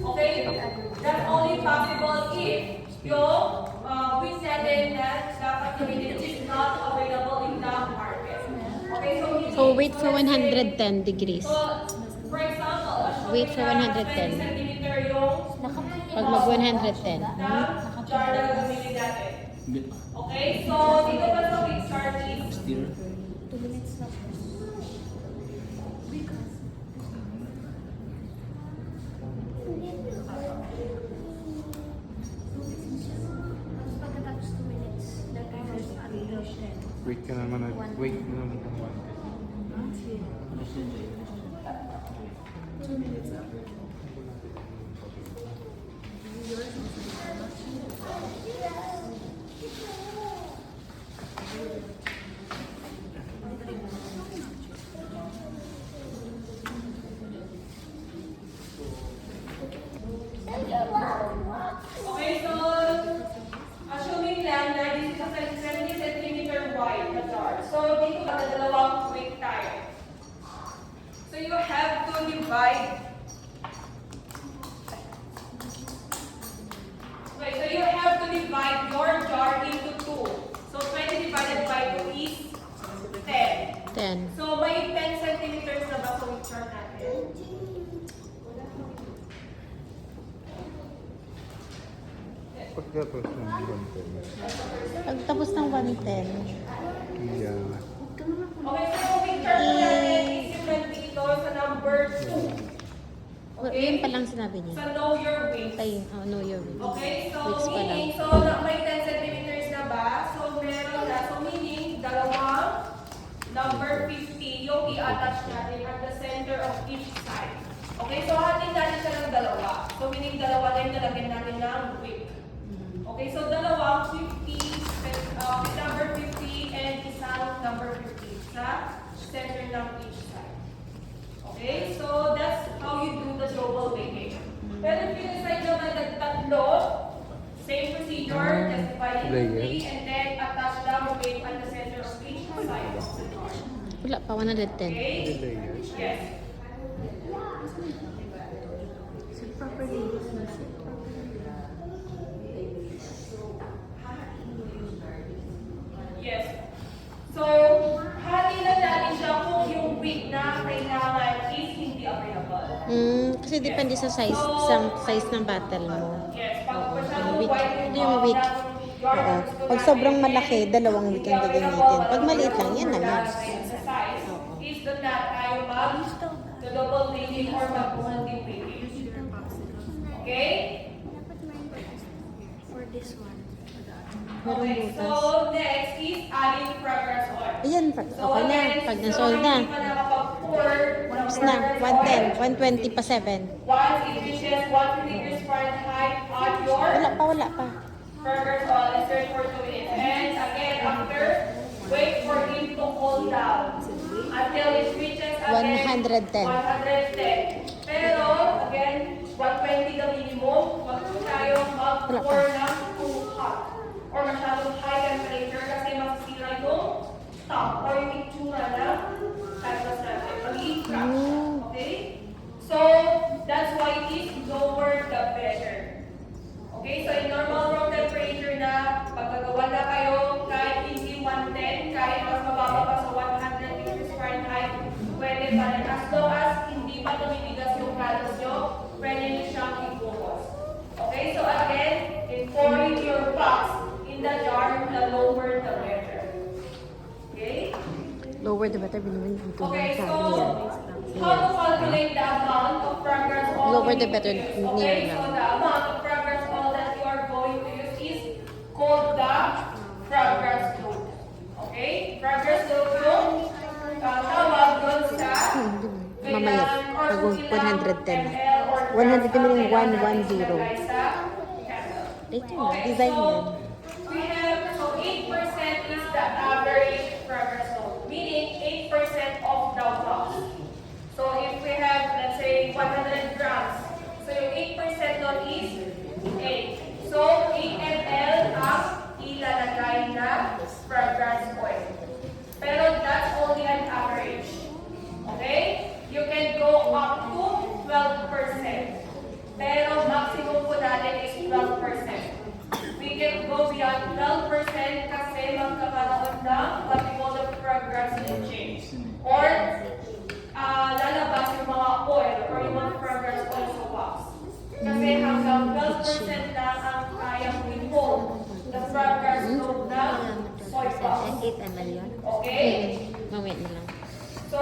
S3: Okay? That's only possible if yung wick natin na dapat gamitin is not available in the market. Okay, so
S2: So wait for 110 degrees.
S3: So, for example,
S2: Wait for 110.
S3: 20 centimeter yung
S2: Pag mag 110.
S3: na jar na gagamitin natin. Okay, so dito pa sa wick chart is
S1: Still,
S4: 2 minutes na. Pagkatapos 2 minutes, the timer is under 10.
S6: Wait ka naman. Wait ka naman.
S3: okay, so assuming lang na this is a 70 centimeter wide na jar. So dito dalawang wick tayo. So you have to divide. Okay, so you have to divide your jar into two. So 20 divided by 2 is 10.
S2: 10.
S3: So may 10 centimeters na ba sa wick jar natin?
S6: Pagkatapos ng 110.
S2: Pag tapos ng 110,
S6: Yeah.
S3: Okay, so yung wick jar natin is yung nandito sa number 2.
S2: yun pa lang sinabi niya.
S3: So know your weight.
S2: Ay, oh, no, you're right.
S3: Okay, so
S2: Weeks pa lang.
S3: meaning, so may 10 centimeters na ba? So meron na. So meaning, dalawang number 50 yung i-attach natin at the center of each side. Okay, so hatin natin siya ng dalawa. So meaning, dalawa na yung nalagyan natin ng wick. Okay, so dalawang 50, number 50 and isang number 50 sa center ng each side. Okay, so that's how you do the double wicking. Pero if you decide naman na tatlo, same procedure, just divide into
S6: Layers.
S3: 3 and then attach the wick at the center of each side of the jar.
S2: Wala pa, 110.
S3: Okay?
S6: Layers.
S3: Yes.
S4: So properly,
S3: Yes. So, hati na natin siya kung yung wick na kailangan is hindi available.
S2: Kasi depende sa size, ng battle mo.
S3: Yes, pag masyadong
S2: Yung wick.
S3: wide
S2: Ito yung wick. Oo. Pag sobrang malaki, dalawang wick ang gagamitin. Pag maliit lang, yan na lang.
S3: Sa size, is doon na tayo mag-double wicking or mag-multi-wicking. Okay?
S4: dapat may for this one.
S2: Merong
S3: Okay,
S2: butas.
S3: so next is adding fragrance oil.
S2: Ayan, okay na. Pag na-sold na.
S3: Hindi pa nakapag-pour ng
S2: Tapos na,
S3: fragrance oil.
S2: 110, 120 pa 7.
S3: Once it reaches 1 degrees Fahrenheit, add your
S2: Wala pa.
S3: fragrance oil and stir for 2 minutes. And again, after, wait for it to cool down until it reaches again
S2: 110.
S3: 110. Pero, again, 120 the minimum. Huwag po tayo mag-pour ng too hot or masyadong high temperature kasi masisira yung top or yung itsura ng canvas natin. Magiging crack. Okay? So, that's why it is lower the better. Okay? So, in normal room temperature na, pagkagawa na kayo, kahit hindi 110, kahit mas mababa pa sa 100 degrees Fahrenheit, pwede pa rin. As long as hindi pa tumitigas yung canvas nyo, pwede nyo siyang i-focus. Okay? So, again, in pouring your box in the jar, the lower the better. Okay?
S2: Lower the better, binumin dito
S3: Okay,
S2: lang
S3: so
S2: sabi yan.
S3: how to calculate the amount of fragrance oil
S2: Lower
S3: you
S2: the
S3: need
S2: better,
S3: to use?
S2: near
S3: Okay,
S2: lang.
S3: so the amount of fragrance oil that you are going to use is called the fragrance load. Okay? Fragrance load yung tawag doon sa
S2: Mamaya,
S3: or
S2: pag
S3: kung ilang
S2: 110.
S3: ml or
S2: 100
S3: grams ang
S2: meaning
S3: kailangan natin
S2: 110.
S3: ilagay sa candle.
S2: Later na,
S3: Okay,
S2: design
S3: so
S2: yan.
S3: we have, so 8% is the average fragrance load, meaning 8% of the box. So if we have, let's say, 100 grams, so yung 8% doon is 8. So 8 ml ang ilalagay na fragrance oil. Pero that's only an average. Okay? You can go up to
S4: 8 ml yun.
S3: Okay?
S2: Mamaya na lang.
S3: So,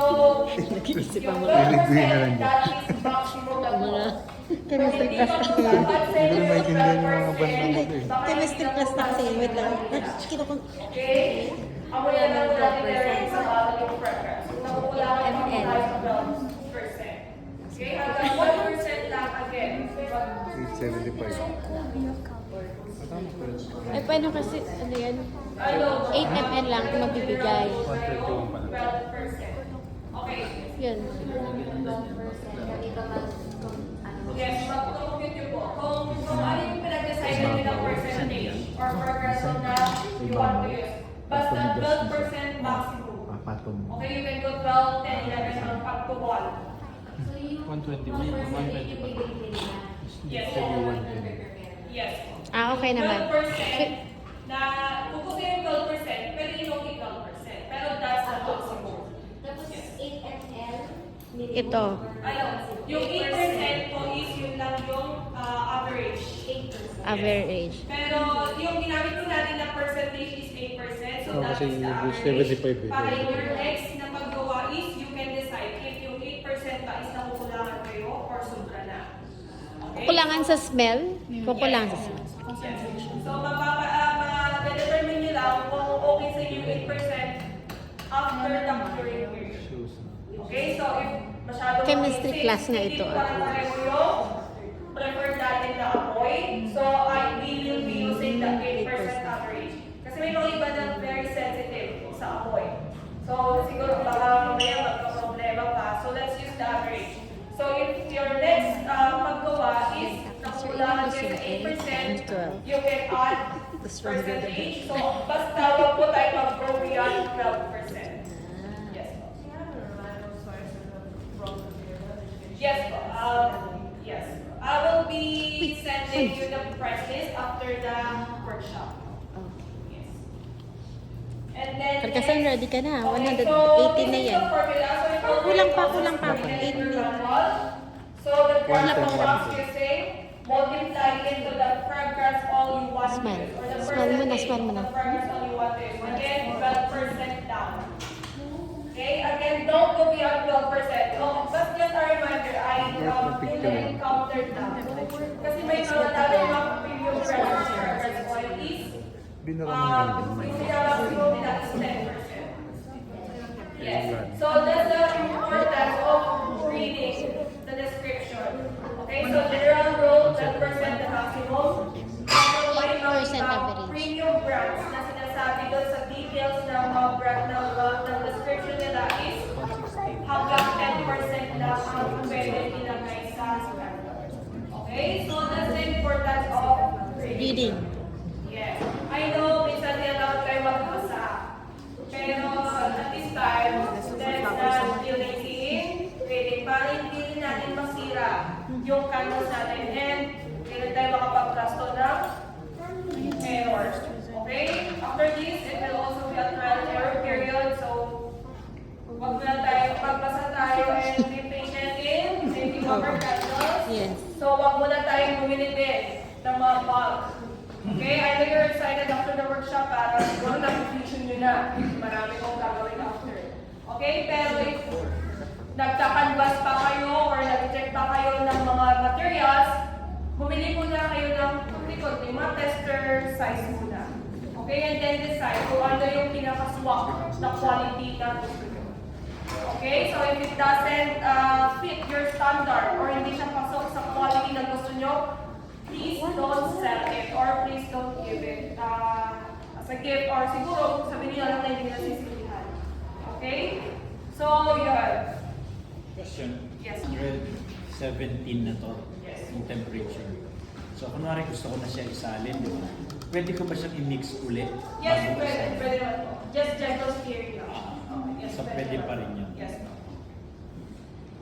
S2: Nag-iisip
S3: yung
S2: ang
S3: 12%
S6: Liligbuhin na lang
S3: that is maximum na po.
S2: mga
S3: Kung
S2: chemistry
S3: hindi
S2: class
S3: ka
S2: kasi.
S6: Hindi
S3: mag-absent
S6: ko
S3: yung
S6: maintindihan yung mga
S3: 12%,
S6: banda nito eh.
S3: baka
S2: Chemistry
S3: hindi
S2: class na kasi.
S3: ka
S2: Wait lang.
S3: mag-absent.
S2: Kita ko.
S3: Okay? Amoy na lang natin direct sa bottling preference. Kung nakukulangan pa
S4: ML.
S3: tayo sa 12%. Okay? Hanggang 1% lang again.
S6: 875.
S2: Ay, paano kasi, ano yan?
S3: Ano?
S2: 8 ml lang kung magbibigay.
S6: 121 pala.
S3: 12%. Okay.
S2: Yun.
S3: Yes, mag-compute yun po. Kung ano yung pinag-decide nyo ng percentage or progression na you want to use. Basta 12% maximum.
S1: Patong.
S3: Okay, you can go 12, 10, 11, or up to 1.
S1: 121, 125.
S3: Yes. Yes.
S2: Ah, okay naman.
S3: 12% na, kung gusto yung 12%, pwede yung 12%. Pero that's the maximum.
S4: Tapos 8 ml.
S2: Ito.
S3: Ano, yung 8% po is yun lang yung average.
S4: 8%.
S2: Average.
S3: Pero yung ginamit ko natin na percentage is 8%. So
S6: Oh,
S3: that
S6: kasi
S3: is the
S6: yung
S3: average.
S6: 75 eh.
S3: Para your next na paggawa is you can decide if yung 8% ba is nakukulangan kayo or sobra na. Okay?
S2: Kukulangan sa smell. Kukulangan sa smell.
S3: Yes. So ma-determine nyo lang kung okay sa inyo yung 8% after the curing period. Okay? So if masyadong
S2: Chemistry
S3: masiksik,
S2: class nga
S3: hindi
S2: ito,
S3: ko parang pareho yung preferred natin na amoy. So we will be using the 8% average. Kasi may mga iba na very sensitive sa amoy. So siguro baka mamaya magka-problema pa. So let's use the average. So if your next paggawa is nakukulangan kayo sa 8%, you can add percentage. So basta wag po tayo mag-go beyond 12%. Yes po. Yes po. Yes. I will be sending you the price list after the workshop. Yes. And then
S2: Karkasan, ready ka na.
S3: Okay,
S2: 180
S3: so
S2: na
S3: this is
S2: yan.
S3: the formula. So if we're
S2: Kulang pa,
S3: going
S2: kulang pa.
S3: to
S2: Eight
S3: calculate your
S2: na.
S3: manual, so the formula
S6: 1.1.
S3: box you say, multiply into the fragrance all you want to
S2: Smile.
S3: use. Or the
S2: Smile mo na,
S3: percentage
S2: smile mo
S3: of
S2: na.
S3: the fragrance all you want to use. Again, 12% down. Okay, again, don't go beyond 12%. So, but just a reminder, I really encountered that. Kasi may mga tayo mga premium fragrance oil is
S6: Binara mo
S3: yung
S6: yun.
S3: pinaka-maximum nila is 10%. Yes. So that's the importance of reading the description. Okay, so general rule, 10% the maximum. Pero may mga
S2: 8% average.
S3: premium brands na sinasabi doon sa details ng mga brand ng description nila is hanggang 10% lang ang pwede nilagay sa standard. Okay, so that's the importance of
S2: Reading.
S3: Yes. I know, minsan tinatawag kayo magbasa. Pero at this time, let's not feel lazy in reading para hindi rin natin masira yung canvas natin and hindi rin tayo makapag-trasto ng errors. Okay? After this, it will also be a trial and error period. So, wag na tayo, magbasa tayo and be patient in making our canvas.
S2: Yes.
S3: So, wag muna tayong bumili din ng mga bug. Okay? I know you're excited after the workshop para siguro na-completion nyo na. Marami kong gagawin after. Okay? Pero if nagka-canvas pa kayo or nag-check pa kayo ng mga materials, bumili muna kayo ng kunti-kunti, mga tester size muna. Okay? And then decide kung ano yung pinaka-swak na quality na gusto nyo. Okay? So if it doesn't fit your standard or hindi siya pasok sa quality na gusto nyo, please don't sell it or please don't give it as a gift or siguro sabihin nyo lang na hindi nasisilihan. Okay? So, yun.
S1: Question.
S3: Yes.
S1: 117 na to.
S3: Yes.
S1: Yung temperature. So, kunwari gusto ko na siya isalin, di ba? Pwede ko ba siyang i-mix ulit?
S3: Yes,
S1: Bago
S3: pwede.
S1: isalin?
S3: Pwede naman po. Just gentle steering lang. Okay, yes,
S1: So, pwede pa rin yun.
S3: Yes.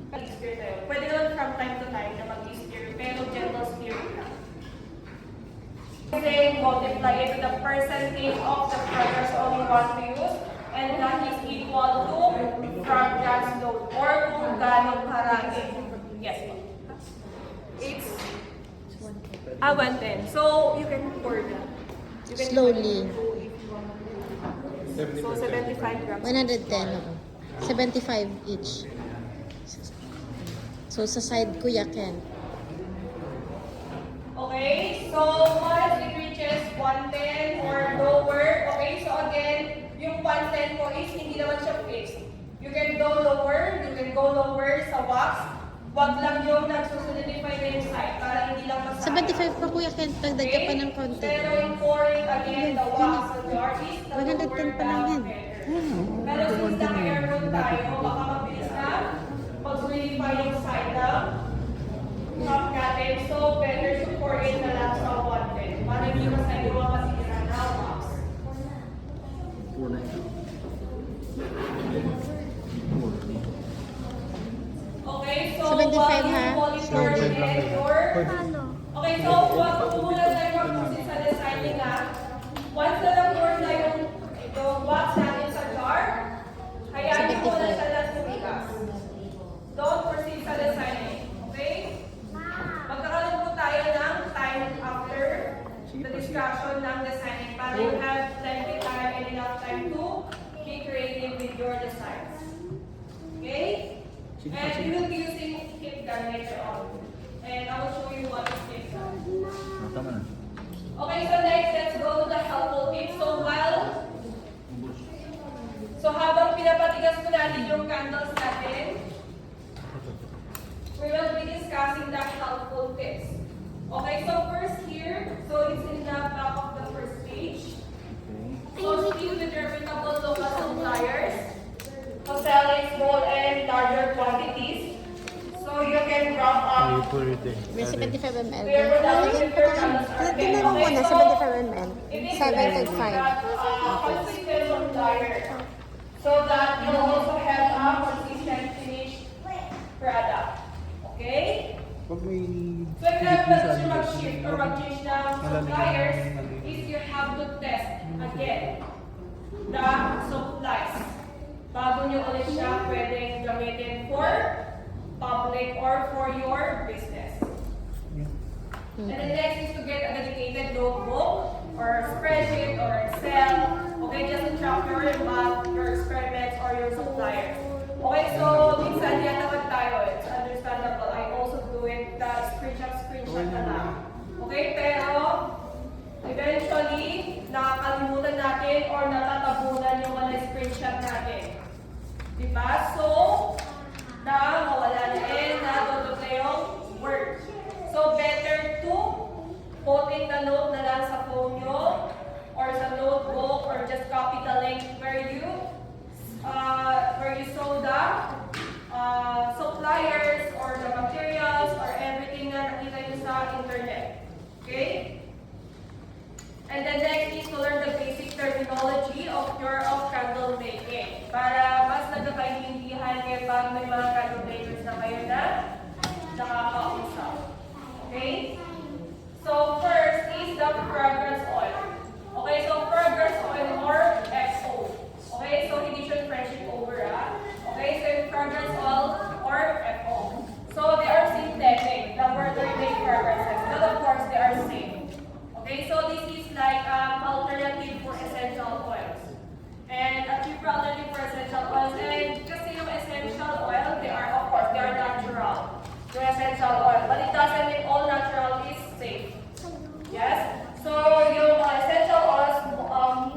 S3: Mag-steer tayo. Pwede naman from time to time na mag-steer, pero gentle steering lang. Say, multiply it with the percentage of the fragrance all you want to use, and that is equal to fragrance load, or kung gano'ng karami. Yes po. It's 110. So, you can pour that. You can
S2: Slowly.
S3: So 75 grams.
S2: 110, oo. 75 each. So, sa side, Kuya Ken.
S3: Okay, so once it reaches 110 or lower, okay, so again, yung 110 ko is hindi naman siya fixed. You can go lower sa wax. Wag lang yung nagsusolidify na yung side para hindi lang masakit.
S2: 75 pa, Kuya Ken. Pagdagdag pa ng konti.
S3: Pero yung pouring again, the wax sa jar is the
S2: 110 pa lang yan.
S3: Pero since naka-aircon tayo, baka mabilis na mag-solidify yung side ng cup natin. So, better to pour in na lang sa 110 para hindi masaya yung mga masira na wax. Okay, so
S2: 75 ha?
S3: you monitor again your... Okay, so wag muna tayo mag-proceed sa designing ha. Once na na-pour na yung wax natin sa jar, hayaan niyo muna siya na tumigas. Don't proceed sa designing, okay? Magkakaroon po tayo ng time after the discussion ng designing para you have plenty time and enough time to be creative with your designs. Okay? And we will be using hip gun later on. And I will show you what is hip gun.
S6: Tama na.
S3: Okay, so next, let's go to the helpful tip. So habang pinapatigas po natin yung candles natin, we will be discussing the helpful tips. Okay, so first here, so it's in the back of the first page. So speak with reputable local suppliers who sell in small and larger quantities. So you can wrap up
S2: May 75 ml.
S3: their production if your candles are
S2: Tinanong mo na, 75 ml. 7.5.
S3: consistent supplier. So that will also have a consistent finished product. Okay?
S6: Pag may
S3: So if you have to mag-shift or mag-change ng suppliers, is you have to test again the supplies. Bago nyo ulit siya pwedeng gamitin for public or for your business. And the next is to get a dedicated notebook or spreadsheet or Excel. Okay, just to track your math, your experiments, or your suppliers. Okay, so minsan yan naman tayo. It's understandable. I also do it the screenshot na lang. Okay, pero eventually, nakakalimutan natin or natatabunan yung mga screenshot natin. Diba? So, mawala na nadodot na yung word. So, better to put in the note na lang sa phone nyo or sa notebook or just copy the link where you saw the suppliers or the materials or everything na nakita nyo sa internet. Okay? And then next is to learn the basic terminology of candle making. Para mas nagkakaintindihan kayo pag may mga candle makers na kayo na nakakausap. Okay? So first is the fragrance oil. Okay, so fragrance oil or XO. Okay, so hindi siya friendship over Okay, so fragrance oil or FO. So they are synthetic, the further-made fragrances. But of course, they are safe. Okay, so this is like alternative for essential oils. And a cheaper alternative for essential oils. And kasi yung essential oil, they are natural. Yung essential oil. But it doesn't mean all natural is safe. Yes? So yung essential oils,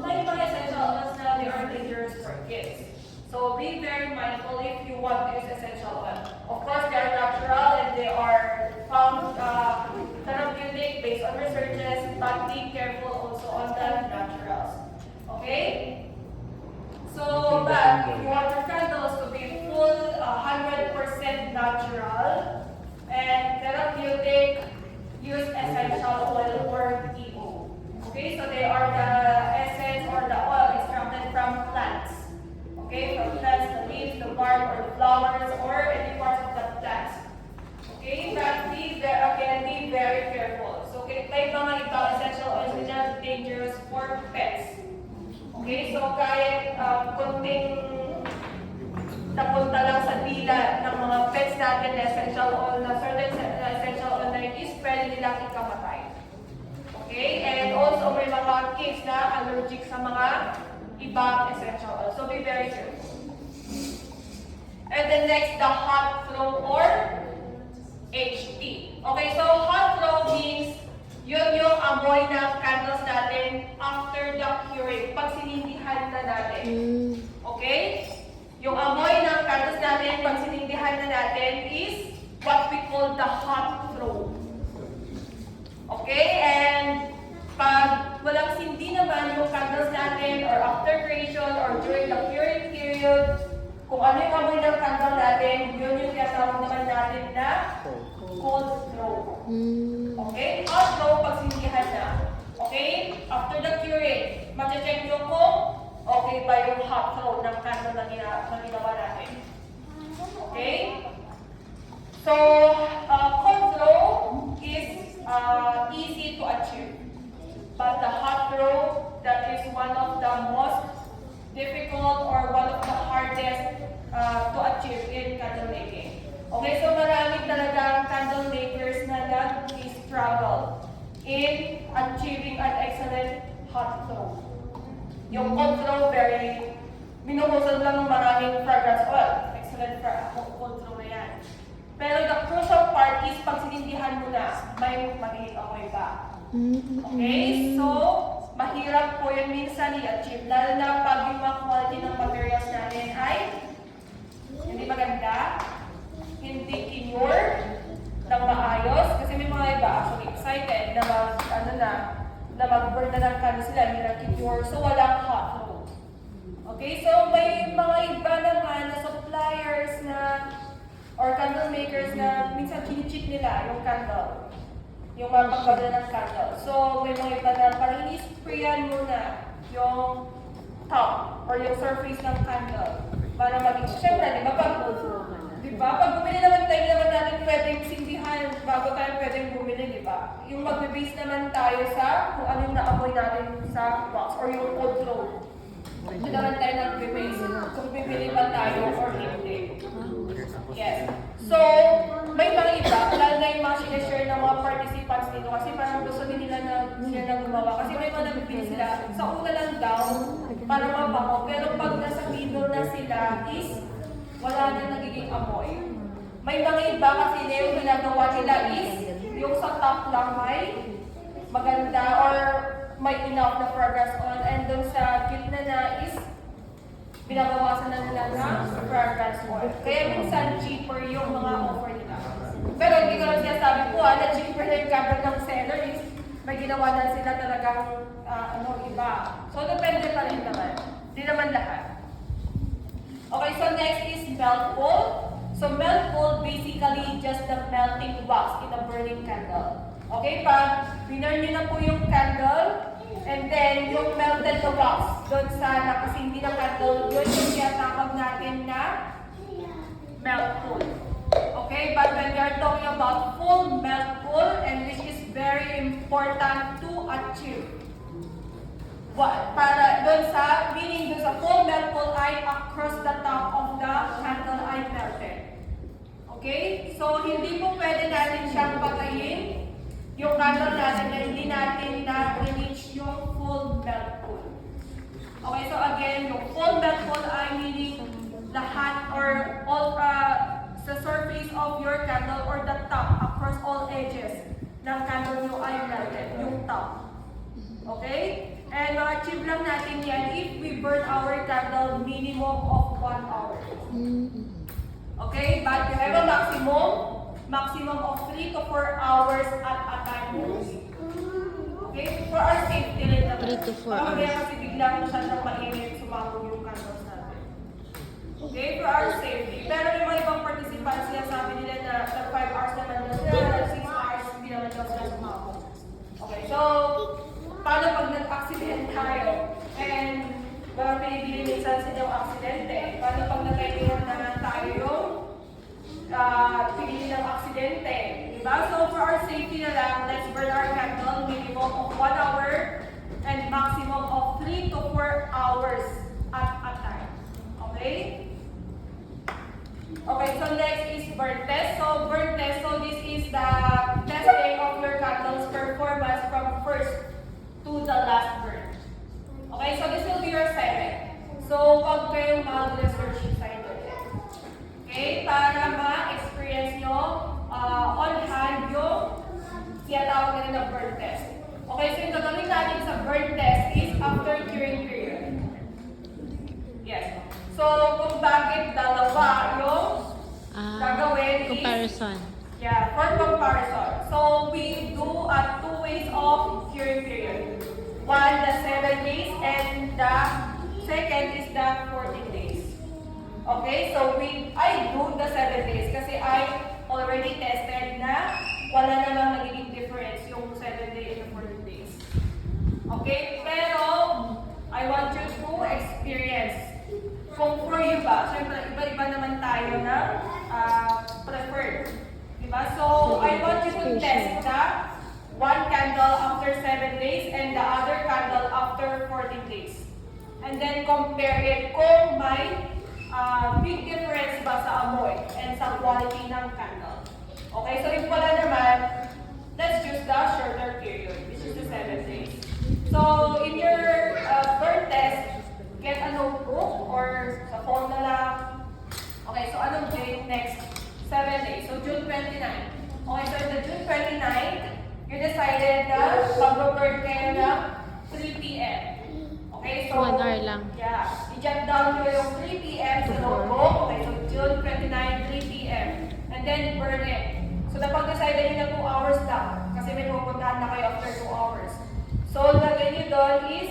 S3: may mga essential oils na they are dangerous for kids. So be very mindful if you want to use essential oil. Of course, they are natural and they are found therapeutic based on researches, but be careful also on the naturals. Okay? So, but if you want your candles to be full, 100% natural and therapeutic, use essential oil or EO. Okay, so they are the essence or the oil extracted from plants. Okay, from plants, the leaves, the bark, or the flowers, or any parts of the plant. Okay, but be very careful. So, may mga ibang essential oils na dangerous for pets. Okay, so kahit kunting napunta lang sa dila ng mga pets natin na essential oil na certain essential oil na is pwede nilang ikamatay. Okay? Okay? And also may mga case na allergic sa mga ibang essential oils. So be very careful. And then next, the hot throw or HT. Okay, so hot throw means yun yung amoy ng candles natin after the curing, pag sinindihan na natin. Okay? Yung amoy ng candles natin, pag sinindihan na natin is what we call the hot throw. Okay? And pag walang sindi naman yung candles natin or after creation or during the curing period, kung ano yung amoy ng candle natin, yun yung tinatawag naman natin na cold throw. Okay? Hot throw pag sindihan na. Okay? After the curing, mag-check nyo kung okay ba yung hot throw ng candle na ginawa natin. Okay? So, cold throw is easy to achieve. But the hot throw, that is one of the most difficult or one of the hardest to achieve in candle making. Okay, so marami talagang candle makers na nag-struggle in achieving an excellent hot throw. Yung cold throw, very minuhusan lang ng maraming fragrance oil. Excellent cold throw na yan. Pero the crucial part is pag sinindihan mo na, may magiging amoy ba. Okay, so mahirap po yun minsan i-achieve. Lalo na pag yung mga quality ng materials natin ay hindi maganda, hindi kinure ng maayos. Kasi may mga iba actually excited na mag-burn na ng candle sila, hindi na kinure. So walang hot throw. Okay, so may mga iba naman na suppliers na or candle makers na minsan chini-cheat nila yung candle. Yung mga pagkagala ng candle. So, may mga iba na parang ini-sprayan muna yung top or yung surface ng candle para maging, syempre, di ba, pag bumili naman tayo, naman natin pwedeng sindihan bago tayo pwedeng bumili, di ba? Yung magbe-base naman tayo sa kung ano yung naamoy natin sa wax or yung cold throw. Hindi naman tayo nagbe-base kung bibili ba tayo or hindi. Yes. So, may mga iba, lalo na yung mga sinashare ng mga participants dito kasi parang gusto din nila na sila na gumawa. Kasi may mga nabibili sila sa una lang daw para mabango. Pero pag nasa middle na sila is wala na nagiging amoy. May mga iba kasi na yung ginagawa nila is yung sa top lang may maganda or may enough na fragrance oil and dun sa gitna na is binabawasan na nila ng fragrance oil. Kaya minsan cheaper yung mga offer nila. Pero hindi ko lang sinasabi po na cheaper na yung candle ng seller is may ginawa na sila talagang iba. So depende pa rin naman. Hindi naman lahat. Okay, so next is melt pool. So melt pool basically just the melting wax in a burning candle. Okay, pag binurn nyo na po yung candle, and then, yung melted na wax doon sa nakasindi na candle, yun yung tinatawag natin na melt pool. Okay, but when we are talking about full melt pool, and which is very important to achieve. Para doon sa, meaning doon sa full melt pool ay across the top of the candle ay melted. Okay, so hindi po pwede natin siyang patayin yung candle natin na hindi natin na-reach yung full melt pool. Okay, so again, yung full melt pool ay meaning lahat or all the surface of your candle or the top across all edges ng candle nyo ay melted, yung top. Okay? And ma-achieve lang natin yan if we burn our candle minimum of 1 hour. Okay? But you have a maximum of 3 to 4 hours at a time only. Okay? For our safety rin naman.
S2: 3 to 4 hours.
S3: Kaya kasi biglang masyadong mainit, sumabog yung candles natin. Okay? For our safety. Pero yung mga ibang participants, sila sabi nila na 5 hours naman na sila, 6 hours, hindi naman daw sila sumabog. Okay, so, paano pag nag-accident tayo? And, mga pinibili minsan sa yung aksidente. Paano pag nag-iwan naman tayo yung pinili ng aksidente? Diba? So, for our safety na lang, let's burn our candle minimum of 1 hour and maximum of 3 to 4 hours at a time. Okay? Okay, so next is burn test. So, burn test, so this is the testing of your candle's performance from first the last burn. Okay, so this will be your assignment. So, huwag kayong mag-research side ulit. Okay, para ma-experience nyo on hand yung tinatawag natin na burn test. Okay, so yung gagawin natin sa burn test is after curing period. Yes. So, kung bakit dalawa yung gagawin is...
S2: Comparison.
S3: Yeah, for comparison. So, we do 2 ways of curing period. One, the 7 days, and the second is the 14 days. Okay, so I do the 7 days kasi I already tested na wala namang nagiging difference yung 7 days and the 14 days. Okay, pero I want you to experience kung for you ba. Siyempre, iba-iba naman tayo na preferred. Diba? So, I want you to test the one candle after 7 days and the other candle after 14 days. And then compare it kung may big difference ba sa amoy and sa quality ng candle. Okay, so if wala naman, let's choose the shorter period, which is the 7 days. So, in your burn test, get a notebook or sa phone na lang. Okay, so anong date next? 7 days. So, June 29. Okay, so in the June 29, you decided na mag-burn kayo ng 3 p.m. Okay, so
S2: 1 hour lang.
S3: Yeah, i-jot down nyo yung 3 p.m. sa notebook. Okay, so June 29, 3 p.m. And then burn it. So napag-decide nyo na 2 hours lang kasi may pupuntahan na kayo after 2 hours. So lagay nyo doon is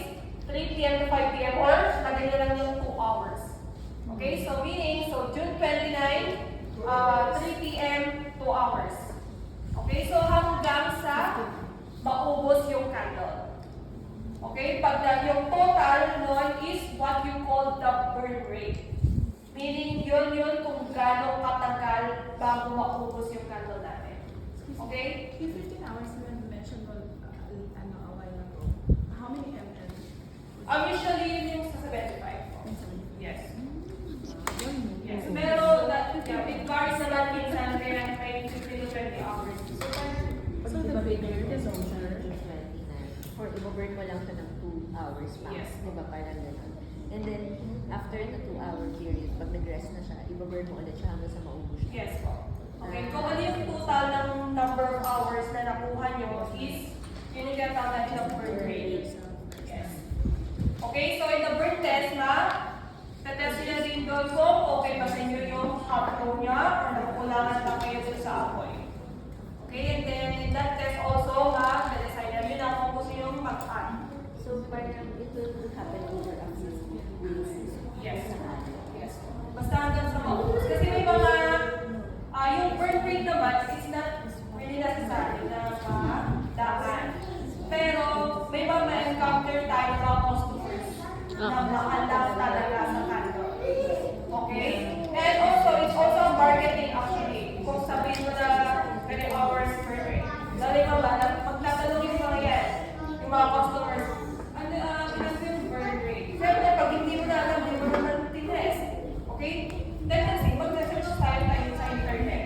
S3: 3 p.m. to 5 p.m. or lagay nyo lang yung 2 hours. Okay, so meaning, so June 29, 3 p.m. 2 hours. Okay, so hanggang sa maubos yung candle. Okay, pag yung total nun is what you call the burn rate. Meaning, yun kung gano'ng katagal bago maubos yung candle natin. Okay?
S4: Yung 15 hours na mentioned mo a while ago, how many ml?
S3: Usually, yun yung sa 75 po. Yes. Yes. Pero, it varies naman minsan kaya may 15 to 20 hours.
S4: So the bigger the soldier,
S5: Or i-burn mo lang siya ng 2 hours max.
S3: Yes.
S5: Di ba? Parang gano'n. And then, after the 2-hour period, pag nag-rest na siya, i-burn mo ulit siya hanggang sa maubos siya.
S3: Yes po. Okay, kung ano yung total ng number of hours na nakuha nyo is, yun yung tinatawag natin ng burn rate. Yes. Okay, so in the burn test tatest nyo din doon kung okay pa sa inyo yung hot flow niya or nakukulangan pa kayo dun sa apoy. Okay, and then in that test also, na-decide nyo na kung gusto nyo mag-on.
S5: So, parang it will happen over a few days.
S3: Yes. Yes. Basta hanggang sa maubos. Kasi may mga, yung burn rate naman is not really necessary na daan. Pero may mga ma-encounter tayo mga customers na makalang talaga sa candle. Okay? And also, it's also marketing actually. Kung sabihin mo na 20 hours per rate. Dali mo ba, magtatanong yung mga yan, yung mga customers, ano yung burn rate? Siyempre, pag hindi mo na alam, hindi mo naman tinest. Okay? Tendency, mag-research tayo sa internet.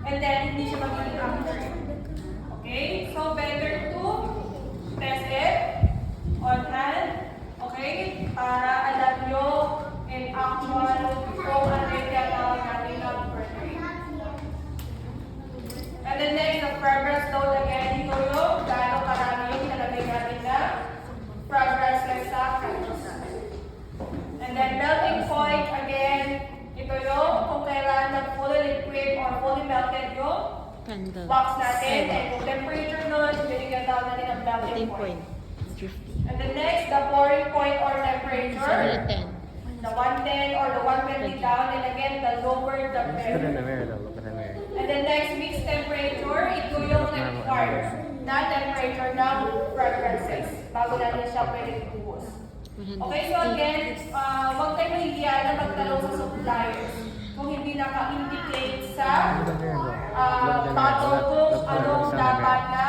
S3: And then, hindi siya magiging accurate. Okay? So, better to test it on hand. Okay? Para alam nyo in actual kung ano yung tinatawag natin ng burn rate. And then next, the fragrance load again. Ito yung gaano karami yung nalagay natin na fragrance sa candles natin. And then melting point again. Ito yung kung kailan na fully liquid or fully melted yung
S2: Candle.
S3: wax natin. And yung temperature nun, binigyan daw natin ng melting
S2: 10
S3: point.
S2: point. 50.
S3: And then next, the pouring point or temperature.
S2: 10.
S3: The 110 or the 120 down. And again, the lower the better. And then next, mixed temperature. Ito yung required na temperature ng fragrances bago natin siya pwede ibuhos. Okay, so again, huwag tayo mahihiya na magtanong sa suppliers kung hindi naka-indicate sa bottle kung anong dapat na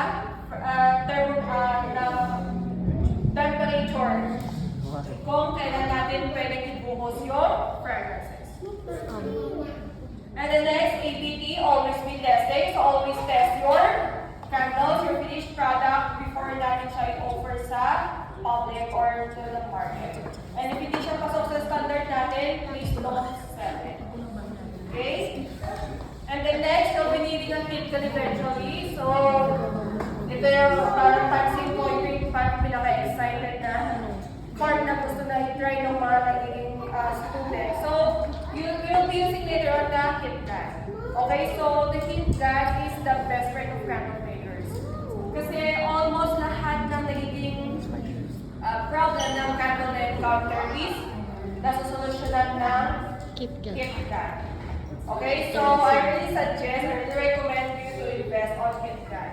S3: temperature kung kailan natin pwede ibuhos yung fragrances. And the next, APT, always be testing. So always test your candles, your finished product before before natin siya i-offer sa public or to the market. And if hindi siya pasok sa standard natin, please don't sell it. Okay? And then next, you'll be needing a kit gun eventually. So, ito yung parang pansin ko, ito yung parang pinaka-excited na part na gusto na i-try ng mga nagiging students. So, you will be using later on the kit gun. Okay, so the kit gun is the best friend of random makers. Kasi almost lahat ng nagiging problem ng candle na encounter is nasusolusyonan ng
S2: Keep gun.
S3: kit gun. Okay, so I really suggest, I really recommend you to invest on kit gun.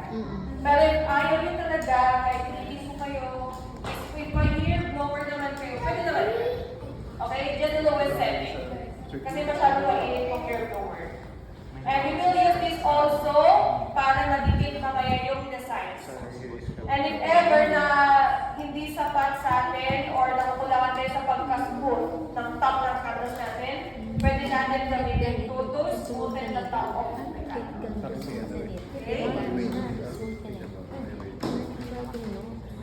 S3: Pero if ayaw nyo talaga, kahit hindi po kayo, if my ear blower naman kayo, pwede naman yun. Okay, just the lowest setting. Kasi masyado mainit yung ear blower. And we will use this also para madikit mamaya yung designs. And if ever na hindi sapat sa atin or nakukulangan tayo sa pagka-smooth ng top ng canvas natin, pwede natin gamitin to smoothen the top of the canvas. Okay?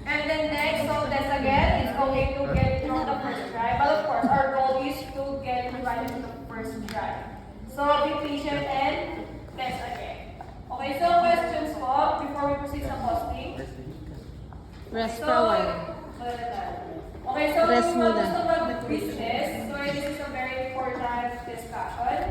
S3: And then next, so that's again, it's okay to get it on the first try. But of course, our goal is to get it right in the first try. So be patient and test again. Okay, so questions po before we proceed sa costing.
S2: Rest
S3: So,
S2: for a while.
S3: okay, so
S2: Rest
S3: kung
S2: muna.
S3: gusto mag-business, so this is a very important discussion.